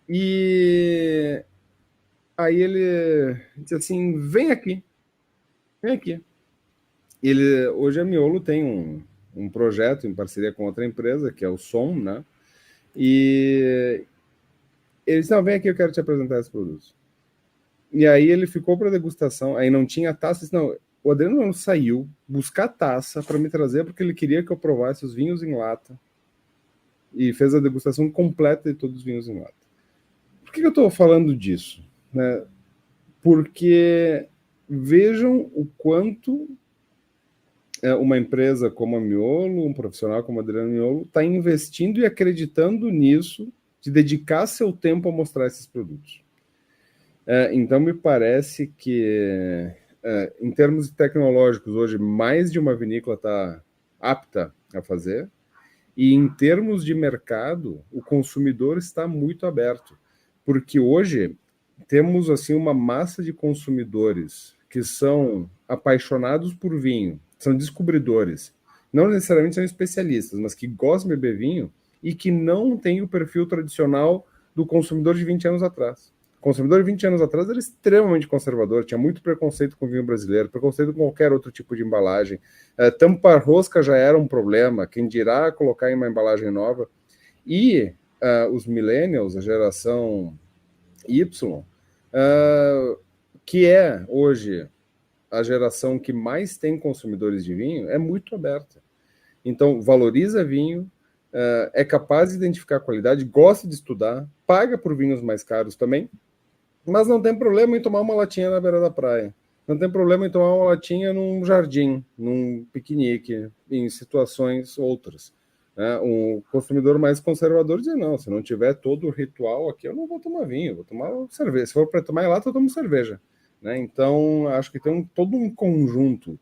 e aí ele disse assim, vem aqui. Hoje a Miolo tem um projeto em parceria com outra empresa, que é o Som, né? E ele disse, não, vem aqui, eu quero te apresentar esse produto. E aí ele ficou para degustação, aí não tinha taça, disse, não, o Adriano não saiu buscar taça para me trazer, porque ele queria que eu provasse os vinhos em lata, e fez a degustação completa de todos os vinhos em lata. Por que eu estou falando disso? Né? Porque vejam o quanto uma empresa como a Miolo, um profissional como o Adriano Miolo, está investindo e acreditando nisso, de dedicar seu tempo a mostrar esses produtos. Então, me parece que, em termos tecnológicos, hoje, mais de uma vinícola está apta a fazer, e em termos de mercado, o consumidor está muito aberto, porque hoje temos assim uma massa de consumidores que são apaixonados por vinho, são descobridores, não necessariamente são especialistas, mas que gostam de beber vinho e que não têm o perfil tradicional do consumidor de 20 anos atrás. O consumidor de 20 anos atrás era extremamente conservador, tinha muito preconceito com o vinho brasileiro, preconceito com qualquer outro tipo de embalagem. Tampa rosca já era um problema, quem dirá colocar em uma embalagem nova. E os millennials, a geração Y, que é hoje a geração que mais tem consumidores de vinho, é muito aberta. Então, valoriza vinho, é capaz de identificar a qualidade, gosta de estudar, paga por vinhos mais caros também, mas não tem problema em tomar uma latinha na beira da praia. Não tem problema em tomar uma latinha num jardim, num piquenique, em situações outras. O consumidor mais conservador diz, não, se não tiver todo o ritual aqui, eu não vou tomar vinho, vou tomar cerveja. Se for para tomar em lata, eu tomo cerveja. Então, acho que tem todo um conjunto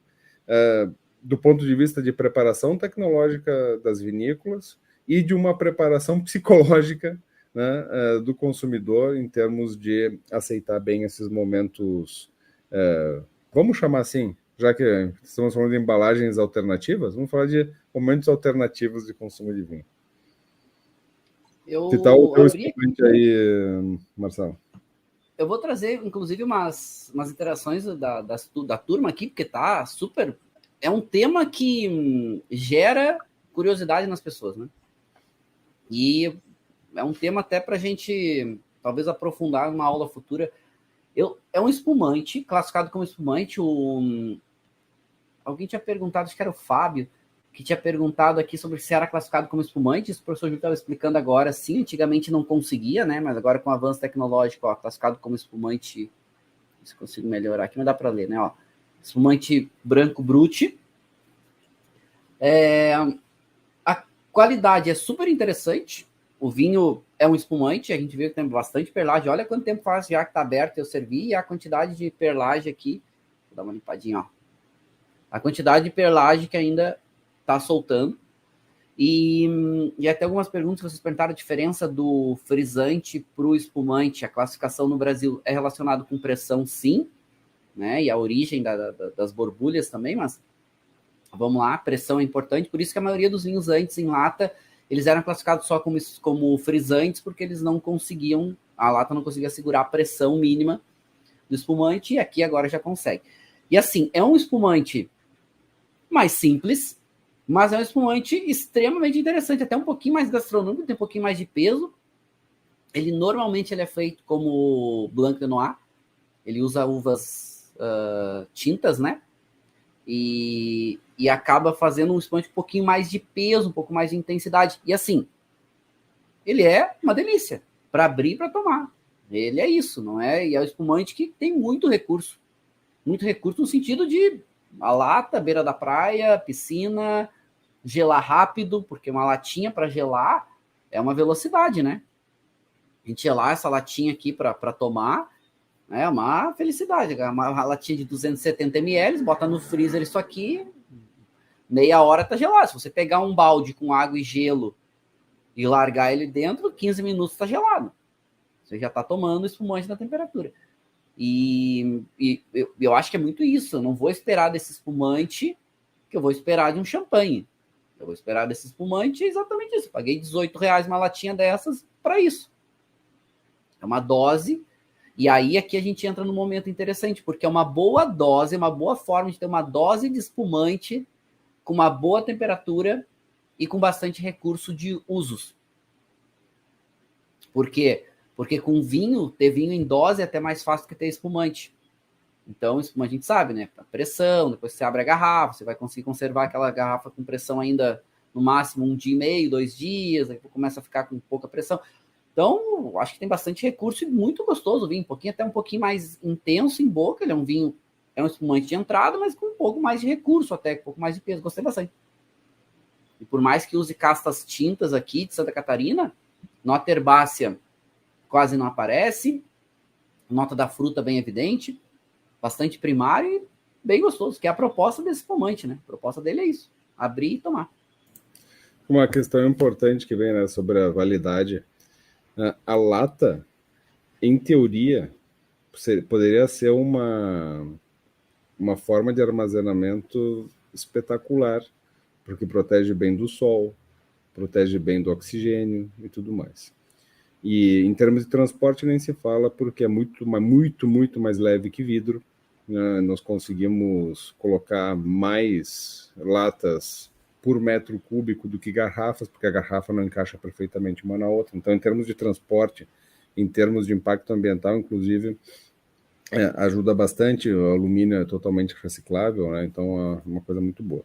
do ponto de vista de preparação tecnológica das vinícolas e de uma preparação psicológica, né, do consumidor em termos de aceitar bem esses momentos, vamos chamar assim, já que estamos falando de embalagens alternativas, vamos falar de momentos alternativos de consumo de vinho. Que tal o teu experiente aí, Marcelo? Eu vou trazer, inclusive, umas interações da turma aqui, porque tá super... É um tema que gera curiosidade nas pessoas, né? E é um tema até para a gente, talvez, aprofundar numa aula futura. É um espumante, classificado como espumante. Alguém tinha perguntado, acho que era o Fábio, que tinha perguntado aqui sobre se era classificado como espumante. Isso o professor Júlio estava explicando agora. Sim, antigamente não conseguia, né? Mas agora com o avanço tecnológico, ó, classificado como espumante... Se consigo melhorar aqui, mas dá para ler, né? Ó, espumante branco brute. A qualidade é super interessante. O vinho é um espumante, a gente vê que tem bastante perlagem. Olha quanto tempo faz já que está aberto eu servi, e a quantidade de perlagem aqui. Vou dar uma limpadinha, ó. A quantidade de perlagem que ainda está soltando. E até algumas perguntas que vocês perguntaram, a diferença do frisante para o espumante. A classificação no Brasil é relacionada com pressão, sim, né? E a origem das borbulhas também, mas vamos lá, pressão é importante. Por isso que a maioria dos vinhos antes em lata, eles eram classificados só como frisantes, porque eles não conseguiam, a lata não conseguia segurar a pressão mínima do espumante, e aqui agora já consegue. E assim, é um espumante mais simples, mas é um espumante extremamente interessante, até um pouquinho mais gastronômico, tem um pouquinho mais de peso. Ele normalmente é feito como Blanc de Noir, ele usa uvas tintas, né? E acaba fazendo um espumante um pouquinho mais de peso, um pouco mais de intensidade. E assim, ele é uma delícia para abrir e para tomar. Ele é isso, não é? E é um espumante que tem muito recurso no sentido de a lata, beira da praia, piscina, gelar rápido, porque uma latinha para gelar é uma velocidade, né? A gente gelar essa latinha aqui para tomar é uma felicidade. Uma latinha de 270 ml, bota no freezer isso aqui, meia hora tá gelado. Se você pegar um balde com água e gelo e largar ele dentro, 15 minutos tá gelado. Você já tá tomando espumante na temperatura. E eu acho que é muito isso. Eu não vou esperar desse espumante que eu vou esperar de um champanhe. Eu vou esperar desse espumante exatamente isso. Eu paguei R$18 uma latinha dessas para isso. É uma dose. E aí aqui a gente entra num momento interessante, porque é uma boa dose, uma boa forma de ter uma dose de espumante com uma boa temperatura e com bastante recurso de usos. Por quê? Porque com vinho, ter vinho em dose é até mais fácil que ter espumante. Então, espumante a gente sabe, né? A pressão, depois você abre a garrafa, você vai conseguir conservar aquela garrafa com pressão ainda no máximo 1 dia e meio, 2 dias, aí começa a ficar com pouca pressão. Então, acho que tem bastante recurso e muito gostoso o vinho, até um pouquinho mais intenso em boca. Ele é um vinho, é um espumante de entrada, mas com um pouco mais de recurso, até com um pouco mais de peso. Gostei bastante. E por mais que use castas tintas aqui de Santa Catarina, nota herbácea quase não aparece, nota da fruta bem evidente, bastante primário e bem gostoso, que é a proposta desse espumante, né? A proposta dele é isso, abrir e tomar. Uma questão importante que vem, né, sobre a validade. A lata, em teoria, poderia ser uma forma de armazenamento espetacular, porque protege bem do sol, protege bem do oxigênio e tudo mais. E em termos de transporte nem se fala, porque é muito mais leve que vidro. Nós conseguimos colocar mais latas por metro cúbico do que garrafas, porque a garrafa não encaixa perfeitamente uma na outra. Então, em termos de transporte, em termos de impacto ambiental, inclusive, ajuda bastante. O alumínio é totalmente reciclável, né? Então é uma coisa muito boa.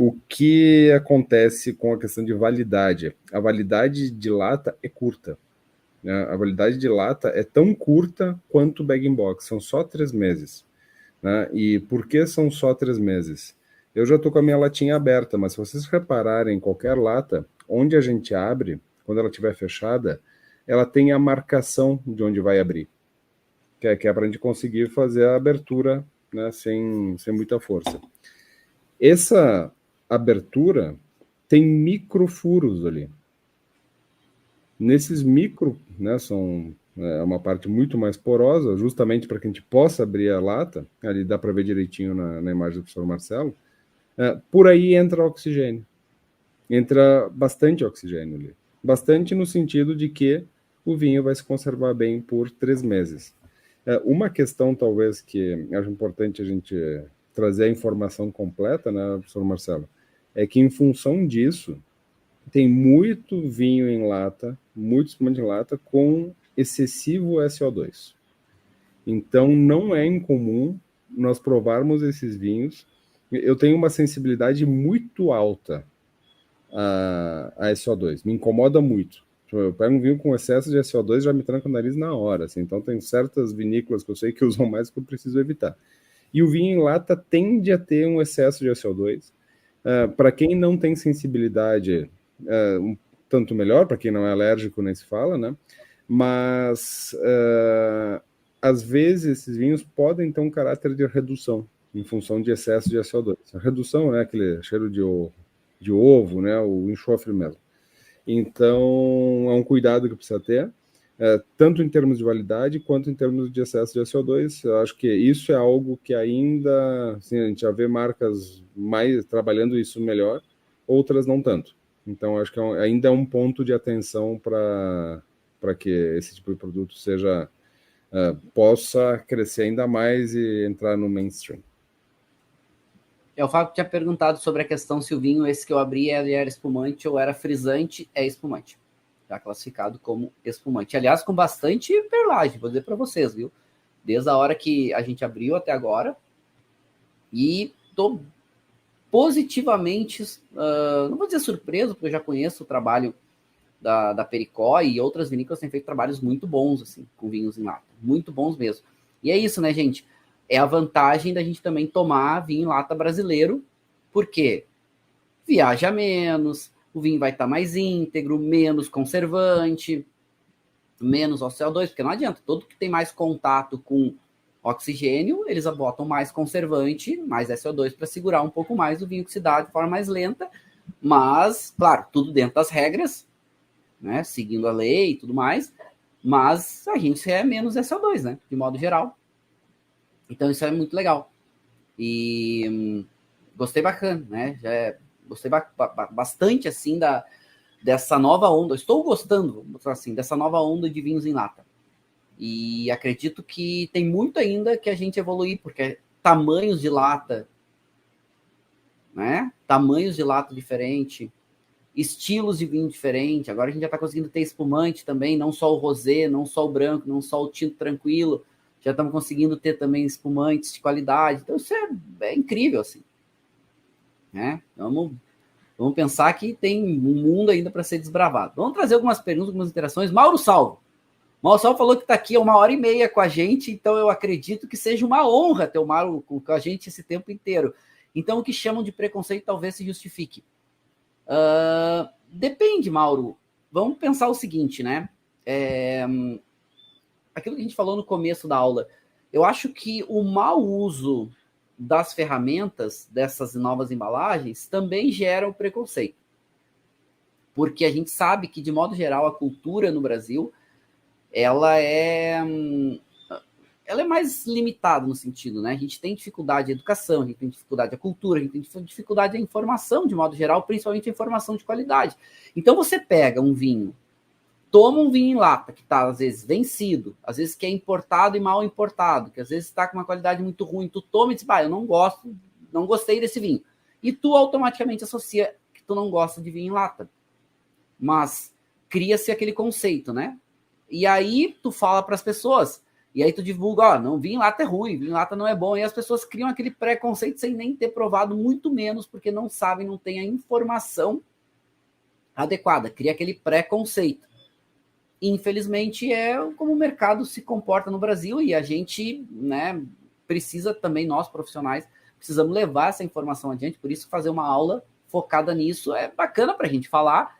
O que acontece com a questão de validade? A validade de lata é curta, né? A validade de lata é tão curta quanto o bag-in-box, são só 3 meses. Né? E por que são só 3 meses? Eu já estou com a minha latinha aberta, mas se vocês repararem em qualquer lata, onde a gente abre, quando ela estiver fechada, ela tem a marcação de onde vai abrir, que é para a gente conseguir fazer a abertura, né, sem muita força. Essa abertura tem microfuros ali. Nesses micro, né, são uma parte muito mais porosa, justamente para que a gente possa abrir a lata, ali dá para ver direitinho na imagem do professor Marcelo, por aí entra oxigênio. Entra bastante oxigênio ali. Bastante no sentido de que o vinho vai se conservar bem por 3 meses. Uma questão, talvez, que acho importante a gente trazer a informação completa, né, professor Marcelo, é que, em função disso, tem muito vinho em lata, muito espumante em lata, com excessivo SO2. Então, não é incomum nós provarmos esses vinhos. Eu tenho uma sensibilidade muito alta a SO2, me incomoda muito. Eu pego um vinho com excesso de SO2 já me tranca o nariz na hora. Assim. Então, tem certas vinícolas que eu sei que usam mais que eu preciso evitar. E o vinho em lata tende a ter um excesso de SO2. Para quem não tem sensibilidade, um tanto melhor, para quem não é alérgico, nem se fala, né? Mas, às vezes, esses vinhos podem ter um caráter de redução, em função de excesso de SO2. A redução é aquele cheiro de ovo, né? O enxofre mesmo. Então, é um cuidado que precisa ter, tanto em termos de validade quanto em termos de excesso de SO2. Eu acho que isso é algo que ainda, assim, a gente já vê marcas mais trabalhando isso melhor, outras não tanto. Então, acho que ainda é um ponto de atenção para que esse tipo de produto possa crescer ainda mais e entrar no mainstream. O Fábio tinha perguntado sobre a questão se o vinho, esse que eu abri, era espumante ou era frisante. É espumante. Já classificado como espumante. Aliás, com bastante perlagem, vou dizer para vocês, viu? Desde a hora que a gente abriu até agora. E tô positivamente, não vou dizer surpreso, porque eu já conheço o trabalho da Pericó e outras vinícolas têm feito trabalhos muito bons, assim, com vinhos em lata. Muito bons mesmo. E é isso, né, gente? É a vantagem da gente também tomar vinho em lata brasileiro, porque viaja menos, o vinho vai estar mais íntegro, menos conservante, menos CO2, porque não adianta, todo que tem mais contato com oxigênio, eles botam mais conservante, mais SO2 para segurar um pouco mais o vinho que se dá de forma mais lenta, mas, claro, tudo dentro das regras, né, seguindo a lei e tudo mais, mas a gente é menos SO2, né, de modo geral. Então isso é muito legal. E gostei bacana, né? Gostei bastante assim dessa nova onda. Estou gostando, assim, dessa nova onda de vinhos em lata. E acredito que tem muito ainda que a gente evoluir, porque tamanhos de lata, né? Tamanhos de lata diferente, estilos de vinho diferente. Agora a gente já está conseguindo ter espumante também, não só o rosé, não só o branco, não só o tinto tranquilo. Já estamos conseguindo ter também espumantes de qualidade. Então, isso é incrível, assim. Né? Vamos pensar que tem um mundo ainda para ser desbravado. Vamos trazer algumas perguntas, algumas interações. Mauro Salvo. Mauro Salvo falou que está aqui há 1h30 com a gente, então eu acredito que seja uma honra ter o Mauro com a gente esse tempo inteiro. Então, o que chamam de preconceito talvez se justifique. Depende, Mauro. Vamos pensar o seguinte, né? Aquilo que a gente falou no começo da aula, eu acho que o mau uso das ferramentas, dessas novas embalagens, também gera o preconceito. Porque a gente sabe que, de modo geral, a cultura no Brasil, ela é mais limitada no sentido, né? A gente tem dificuldade de educação, a gente tem dificuldade da cultura, a gente tem dificuldade da informação, de modo geral, principalmente a informação de qualidade. Então, você pega um vinho, toma um vinho em lata, que está, às vezes, vencido, às vezes que é importado e mal importado, que às vezes está com uma qualidade muito ruim, tu toma e diz, eu não gostei desse vinho. E tu automaticamente associa que tu não gosta de vinho em lata. Mas cria-se aquele conceito, né? E aí tu fala para as pessoas, E aí tu divulga, não, vinho em lata é ruim, vinho em lata não é bom. E as pessoas criam aquele preconceito sem nem ter provado, muito menos, porque não sabem, não têm a informação adequada. Cria aquele preconceito. Infelizmente, é como o mercado se comporta no Brasil e a gente, né, precisa também, nós profissionais, precisamos levar essa informação adiante. Por isso, fazer uma aula focada nisso é bacana para a gente falar.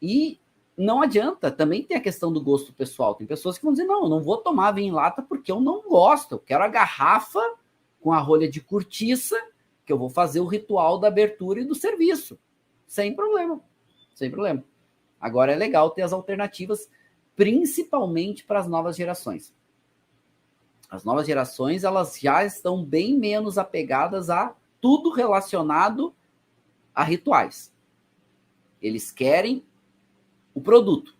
E não adianta, também tem a questão do gosto pessoal. Tem pessoas que vão dizer, não, eu não vou tomar vinho em lata porque eu não gosto. Eu quero a garrafa com a rolha de cortiça, que eu vou fazer o ritual da abertura e do serviço. Sem problema. Sem problema. Agora é legal ter as alternativas, principalmente para as novas gerações. As novas gerações, elas já estão bem menos apegadas a tudo relacionado a rituais. Eles querem o produto.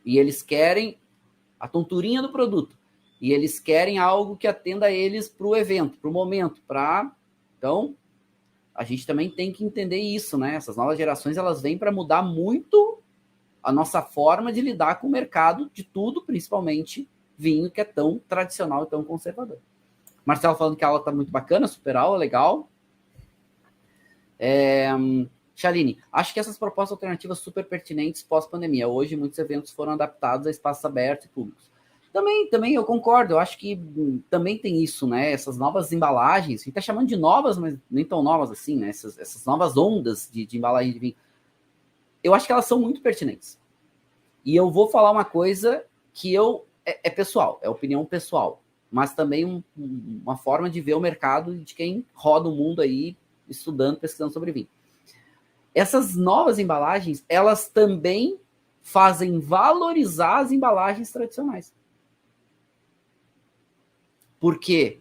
E eles querem a tonturinha do produto. E eles querem algo que atenda eles para o evento, para o momento, Então, a gente também tem que entender isso, né? Essas novas gerações, elas vêm para mudar muito a nossa forma de lidar com o mercado de tudo, principalmente vinho, que é tão tradicional e tão conservador. Marcelo falando que a aula está muito bacana, super aula, legal. Chaline, acho que essas propostas alternativas super pertinentes pós-pandemia. Hoje, muitos eventos foram adaptados a espaços abertos e públicos. Também eu concordo. Eu acho que também tem isso, né? Essas novas embalagens, a gente está chamando de novas, mas nem tão novas assim, né? Essas novas ondas de embalagem de vinho. Eu acho que elas são muito pertinentes. E eu vou falar uma coisa que é pessoal, é opinião pessoal, mas também uma forma de ver o mercado de quem roda o mundo aí, estudando, pesquisando sobre vinho. Essas novas embalagens, elas também fazem valorizar as embalagens tradicionais. Porque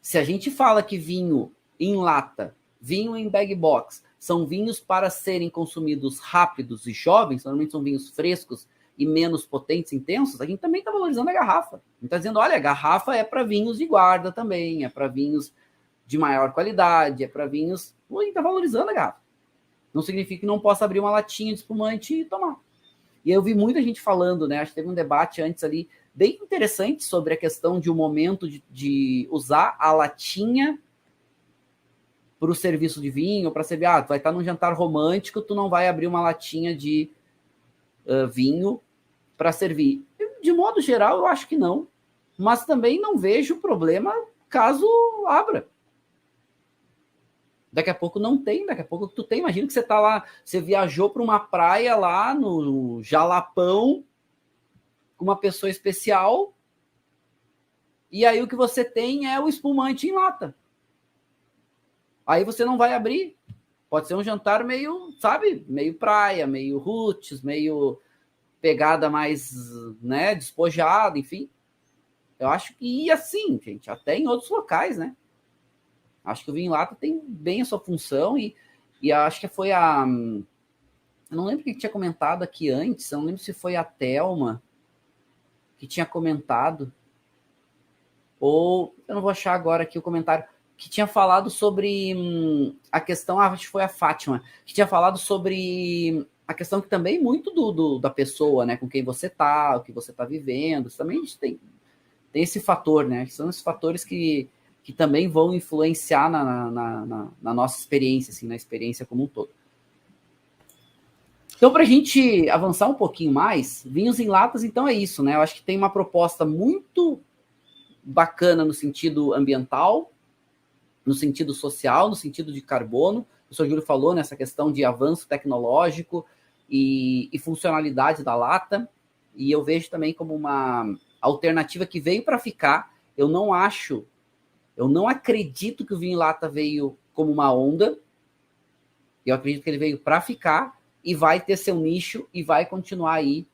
se a gente fala que vinho em lata, vinho em bag box, são vinhos para serem consumidos rápidos e jovens, normalmente são vinhos frescos e menos potentes, intensos, a gente também está valorizando a garrafa. A gente está dizendo, olha, a garrafa é para vinhos de guarda também, é para vinhos de maior qualidade, é para vinhos... A gente está valorizando a garrafa. Não significa que não possa abrir uma latinha de espumante e tomar. E eu vi muita gente falando, né? Acho que teve um debate antes ali, bem interessante, sobre a questão de um momento de usar a latinha para o serviço de vinho, para servir, tu vai estar num jantar romântico, tu não vai abrir uma latinha de vinho para servir. De modo geral, eu acho que não, mas também não vejo problema caso abra. Daqui a pouco não tem, daqui a pouco tu tem. Imagina que você tá lá, você viajou para uma praia lá no Jalapão com uma pessoa especial e aí o que você tem é o espumante em lata. Aí você não vai abrir. Pode ser um jantar meio, sabe, meio praia, meio roots, meio pegada mais, né, despojada, enfim. Eu acho que, assim, gente, até em outros locais, né? Acho que o vinho em lata tem bem a sua função e acho que foi a... Eu não lembro quem tinha comentado aqui antes, eu não lembro se foi a Thelma que tinha comentado, ou eu não vou achar agora aqui o comentário, que tinha falado sobre a questão, acho que foi a Fátima, que tinha falado sobre a questão que também muito da pessoa, né, com quem você tá, o que você tá vivendo, isso também a gente tem esse fator, né, são esses fatores que também vão influenciar na nossa experiência, assim, na experiência como um todo. Então, para a gente avançar um pouquinho mais, vinhos em latas, então é isso, né? Eu acho que tem uma proposta muito bacana no sentido ambiental, no sentido social, no sentido de carbono. O professor Júlio falou nessa questão de avanço tecnológico e funcionalidade da lata, e eu vejo também como uma alternativa que veio para ficar. Eu não acredito que o vinho em lata veio como uma onda. Eu acredito que ele veio para ficar e vai ter seu nicho e vai continuar aí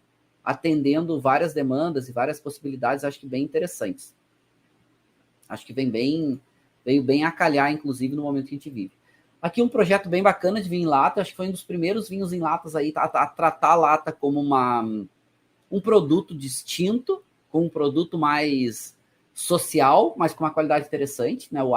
atendendo várias demandas e várias possibilidades, acho que bem interessantes. Acho que veio bem a calhar, inclusive, no momento que a gente vive. Aqui um projeto bem bacana de vinho em lata, acho que foi um dos primeiros vinhos em latas aí a tratar a lata como um produto distinto, com um produto mais social, mas com uma qualidade interessante, né? O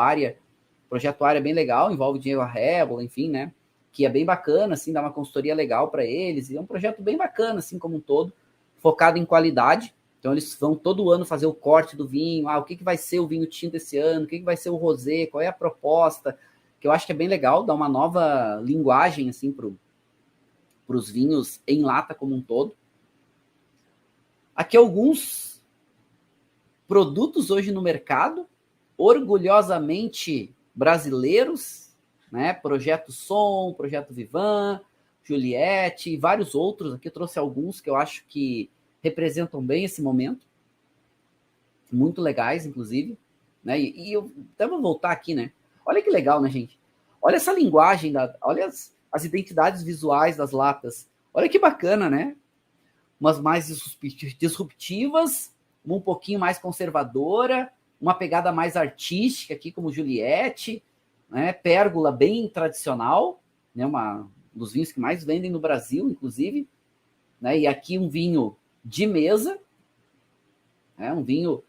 projeto Área é bem legal, envolve dinheiro a Rébula, enfim, né? Que é bem bacana, assim, dá uma consultoria legal para eles, e é um projeto bem bacana, assim, como um todo, focado em qualidade, Então, eles vão todo ano fazer o corte do vinho. O que vai ser o vinho tinto esse ano? O que vai ser o rosé? Qual é a proposta? Que eu acho que é bem legal, dar uma nova linguagem assim, para os vinhos em lata como um todo. Aqui alguns produtos hoje no mercado, orgulhosamente brasileiros, né? Projeto Som, Projeto Vivan, Juliette e vários outros. Aqui eu trouxe alguns que eu acho que representam bem esse momento, muito legais, inclusive, né? E eu até vou voltar aqui, né? Olha que legal, né, gente? Olha essa linguagem, olha as identidades visuais das latas. Olha que bacana, né? Umas mais disruptivas, uma um pouquinho mais conservadora, uma pegada mais artística aqui, como Juliette, né? Pérgola bem tradicional, né? Um dos vinhos que mais vendem no Brasil, inclusive, né? E aqui um vinho de mesa, né? Um vinho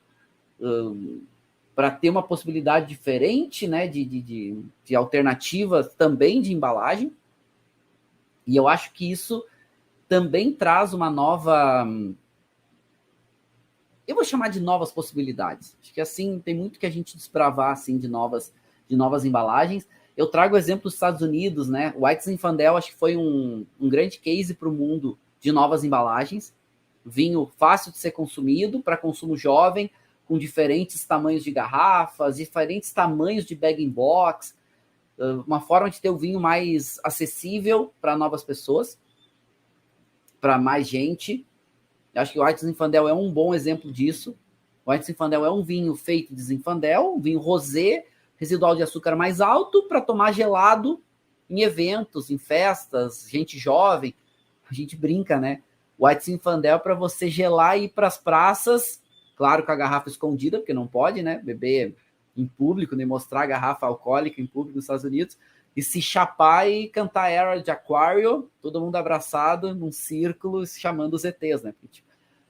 para ter uma possibilidade diferente, né? De alternativas também de embalagem. E eu acho que isso também traz uma nova... Eu vou chamar de novas possibilidades. Acho que assim, tem muito que a gente desbravar assim, de novas embalagens. Eu trago o exemplo dos Estados Unidos, né? O White Zinfandel acho que foi um grande case para o mundo de novas embalagens. Vinho fácil de ser consumido, para consumo jovem, com diferentes tamanhos de garrafas, diferentes tamanhos de bag-in-box, uma forma de ter o vinho mais acessível para novas pessoas, para mais gente. Eu acho que o White Zinfandel é um bom exemplo disso. O White Zinfandel é um vinho feito de Zinfandel, um vinho rosé, residual de açúcar mais alto, para tomar gelado em eventos, em festas, gente jovem. A gente brinca, né? White Zinfandel para você gelar e ir para as praças, claro, com a garrafa escondida, porque não pode, né? Beber em público, nem mostrar a garrafa alcoólica em público nos Estados Unidos, e se chapar e cantar Era de Aquário, todo mundo abraçado num círculo, chamando os ETs, né? Porque, tipo,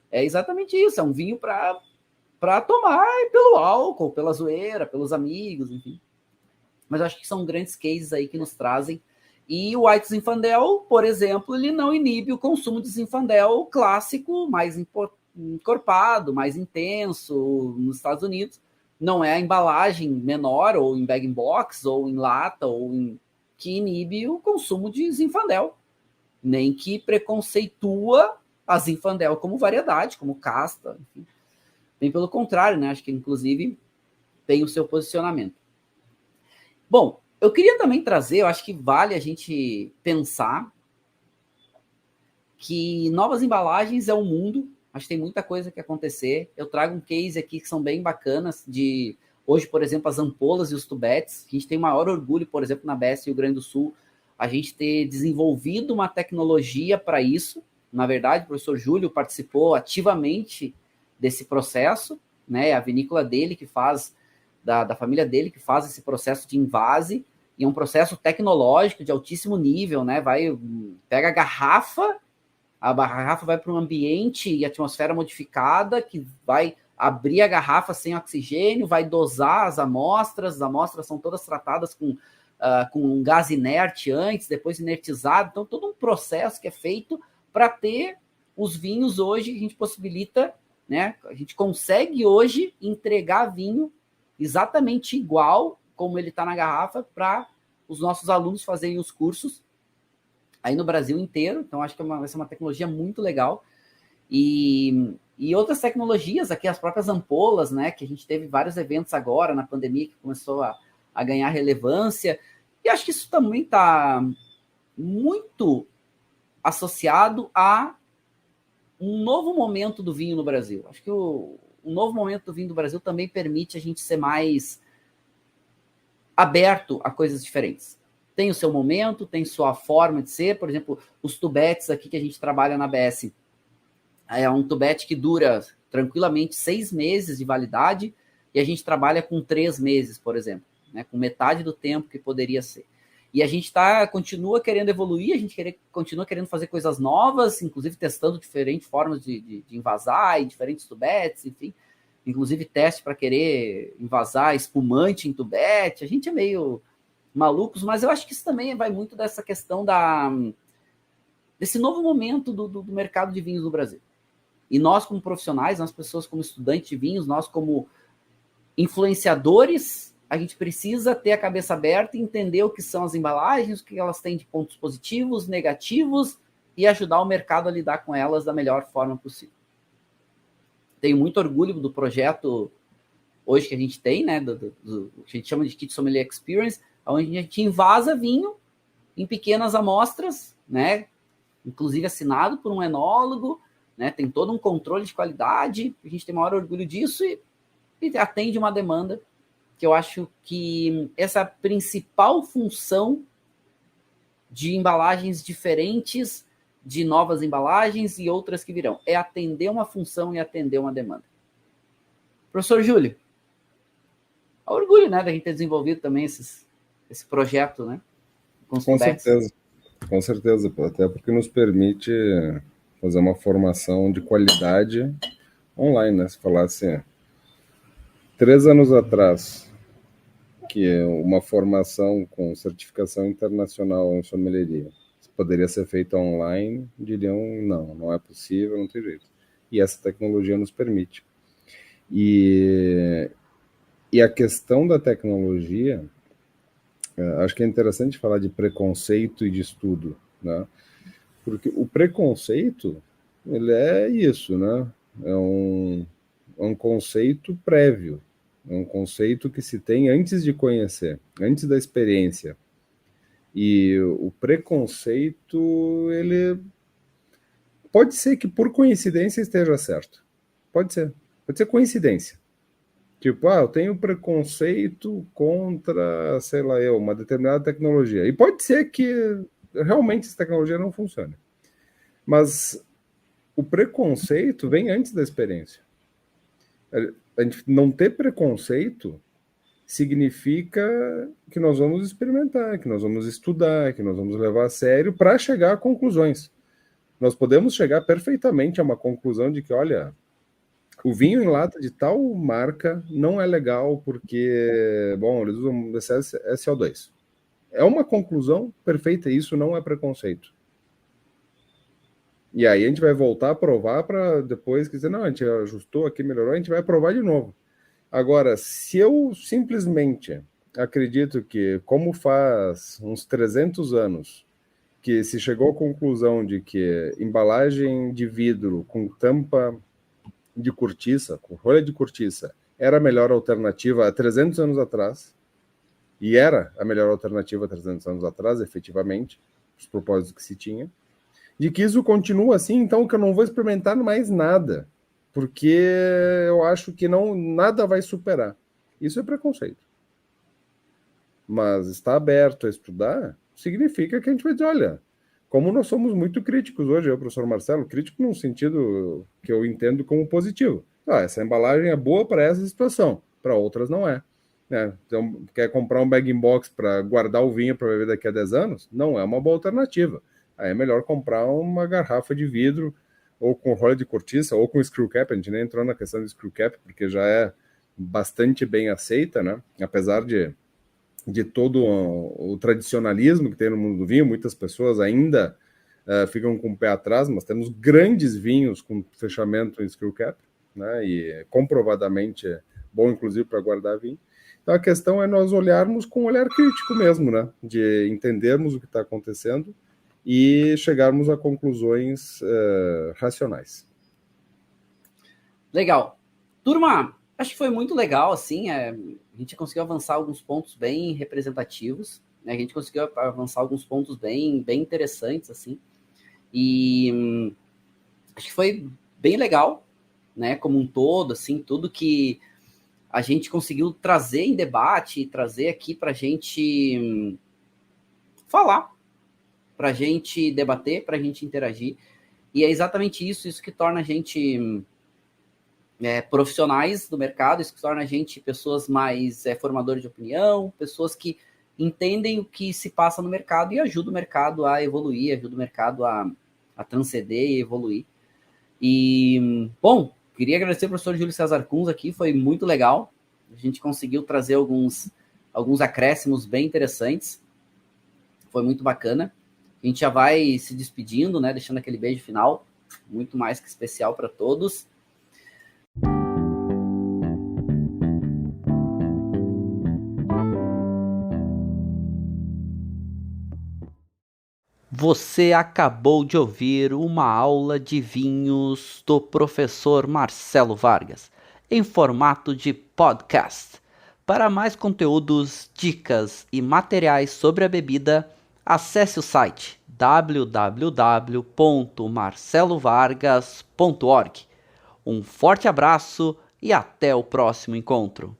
é exatamente isso, é um vinho para tomar pelo álcool, pela zoeira, pelos amigos, enfim. Mas eu acho que são grandes cases aí que nos trazem. E o White Zinfandel, por exemplo, ele não inibe o consumo de Zinfandel clássico, mais encorpado, mais intenso nos Estados Unidos. Não é a embalagem menor, ou em bag-in-box, ou em lata, que inibe o consumo de Zinfandel. Nem que preconceitua a Zinfandel como variedade, como casta. Enfim. Bem pelo contrário, né? Acho que, inclusive, tem o seu posicionamento. Bom, eu queria também trazer, eu acho que vale a gente pensar que novas embalagens é um mundo, acho que tem muita coisa que acontecer. Eu trago um case aqui que são bem bacanas, de hoje, por exemplo, as ampolas e os tubetes. A gente tem maior orgulho, por exemplo, na BS Rio Grande do Sul, a gente ter desenvolvido uma tecnologia para isso. Na verdade, o professor Júlio participou ativamente desse processo, né? A vinícola dele que faz, da família dele, que faz esse processo de invase, e é um processo tecnológico de altíssimo nível, né? Pega a garrafa vai para um ambiente e atmosfera modificada, que vai abrir a garrafa sem oxigênio, vai dosar as amostras são todas tratadas com um gás inerte antes, depois inertizado, então todo um processo que é feito para ter os vinhos hoje, a gente possibilita, né? A gente consegue hoje entregar vinho exatamente igual como ele está na garrafa para os nossos alunos fazerem os cursos aí no Brasil inteiro. Então acho que vai ser uma tecnologia muito legal. E outras tecnologias aqui, as próprias ampolas, né? Que a gente teve vários eventos agora na pandemia que começou a ganhar relevância. E acho que isso também está muito associado a um novo momento do vinho no Brasil. Acho que um novo momento do vinho do Brasil também permite a gente ser mais aberto a coisas diferentes. Tem o seu momento, tem sua forma de ser. Por exemplo, os tubetes aqui que a gente trabalha na BS. É um tubete que dura tranquilamente 6 meses de validade e a gente trabalha com 3 meses, por exemplo, né, com metade do tempo que poderia ser. E a gente continua querendo evoluir, a gente continua querendo fazer coisas novas, inclusive testando diferentes formas de envasar e diferentes tubetes, enfim. Inclusive teste para querer envasar espumante em tubete. A gente é meio malucos, mas eu acho que isso também vai muito dessa questão desse novo momento do mercado de vinhos no Brasil. E nós, como profissionais, nós pessoas como estudantes de vinhos, nós como influenciadores, a gente precisa ter a cabeça aberta e entender o que são as embalagens, o que elas têm de pontos positivos, negativos, e ajudar o mercado a lidar com elas da melhor forma possível. Tenho muito orgulho do projeto hoje que a gente tem, né, que a gente chama de Kit Sommelier Experience, onde a gente invasa vinho em pequenas amostras, né, inclusive assinado por um enólogo, né, tem todo um controle de qualidade, a gente tem maior orgulho disso e atende uma demanda que eu acho que essa é a principal função de embalagens diferentes, de novas embalagens e outras que virão. É atender uma função e atender uma demanda. Professor Júlio, é um orgulho, né, da gente ter desenvolvido também esse projeto, né? Com certeza, com certeza, até porque nos permite fazer uma formação de qualidade online, né? Se falasse 3 anos atrás que uma formação com certificação internacional em sommelieria poderia ser feita online, diriam não é possível, não tem jeito. E essa tecnologia nos permite. E a questão da tecnologia, acho que é interessante falar de preconceito e de estudo, né? Porque o preconceito, ele é isso, né? É um conceito prévio, é um conceito que se tem antes de conhecer, antes da experiência. E o preconceito, ele pode ser que por coincidência esteja certo. Pode ser coincidência. Tipo, eu tenho preconceito contra, sei lá uma determinada tecnologia. E pode ser que realmente essa tecnologia não funcione. Mas o preconceito vem antes da experiência. A gente não ter preconceito significa que nós vamos experimentar, que nós vamos estudar, que nós vamos levar a sério para chegar a conclusões. Nós podemos chegar perfeitamente a uma conclusão de que, olha, o vinho em lata de tal marca não é legal porque, bom, eles usam SO2. É uma conclusão perfeita, isso não é preconceito. E aí a gente vai voltar a provar para depois dizer, não, a gente ajustou aqui, melhorou, a gente vai provar de novo. Agora, se eu simplesmente acredito que, como faz uns 300 anos, que se chegou à conclusão de que embalagem de vidro com tampa de cortiça, com rolha de cortiça, era a melhor alternativa há 300 anos atrás, e era a melhor alternativa há 300 anos atrás, efetivamente, os propósitos que se tinha, de que isso continua assim, então que eu não vou experimentar mais nada, porque eu acho que nada vai superar. Isso é preconceito. Mas estar aberto a estudar significa que a gente vai dizer, olha, como nós somos muito críticos hoje, eu, professor Marcelo, crítico num sentido que eu entendo como positivo. Essa embalagem é boa para essa situação, para outras não é. Então, quer comprar um bag-in-box para guardar o vinho para beber daqui a 10 anos? Não é uma boa alternativa. Aí é melhor comprar uma garrafa de vidro, ou com rolha de cortiça, ou com screw cap. A gente nem entrou na questão do screw cap, porque já é bastante bem aceita, né? Apesar de todo o tradicionalismo que tem no mundo do vinho, muitas pessoas ainda ficam com o pé atrás, mas temos grandes vinhos com fechamento em screw cap, né? E comprovadamente é bom, inclusive, para guardar vinho. Então a questão é nós olharmos com um olhar crítico mesmo, né? De entendermos o que está acontecendo e chegarmos a conclusões racionais. Legal. Turma, acho que foi muito legal, assim, a gente conseguiu avançar alguns pontos bem representativos, né? A gente conseguiu avançar alguns pontos bem interessantes, assim, e acho que foi bem legal, né, como um todo, assim, tudo que a gente conseguiu trazer em debate, trazer aqui para a gente falar, para a gente debater, para a gente interagir, e é exatamente isso que torna a gente profissionais do mercado, isso que torna a gente pessoas mais formadores de opinião, pessoas que entendem o que se passa no mercado e ajuda o mercado a evoluir, ajuda o mercado a transcender e evoluir. E, bom, queria agradecer ao professor Júlio César Kunz aqui, foi muito legal. A gente conseguiu trazer alguns acréscimos bem interessantes. Foi muito bacana. A gente já vai se despedindo, né? Deixando aquele beijo final. muito mais que especial para todos. Você acabou de ouvir uma aula de vinhos do professor Marcelo Vargas, em formato de podcast. Para mais conteúdos, dicas e materiais sobre a bebida, acesse o site www.marcelovargas.org. Um forte abraço e até o próximo encontro.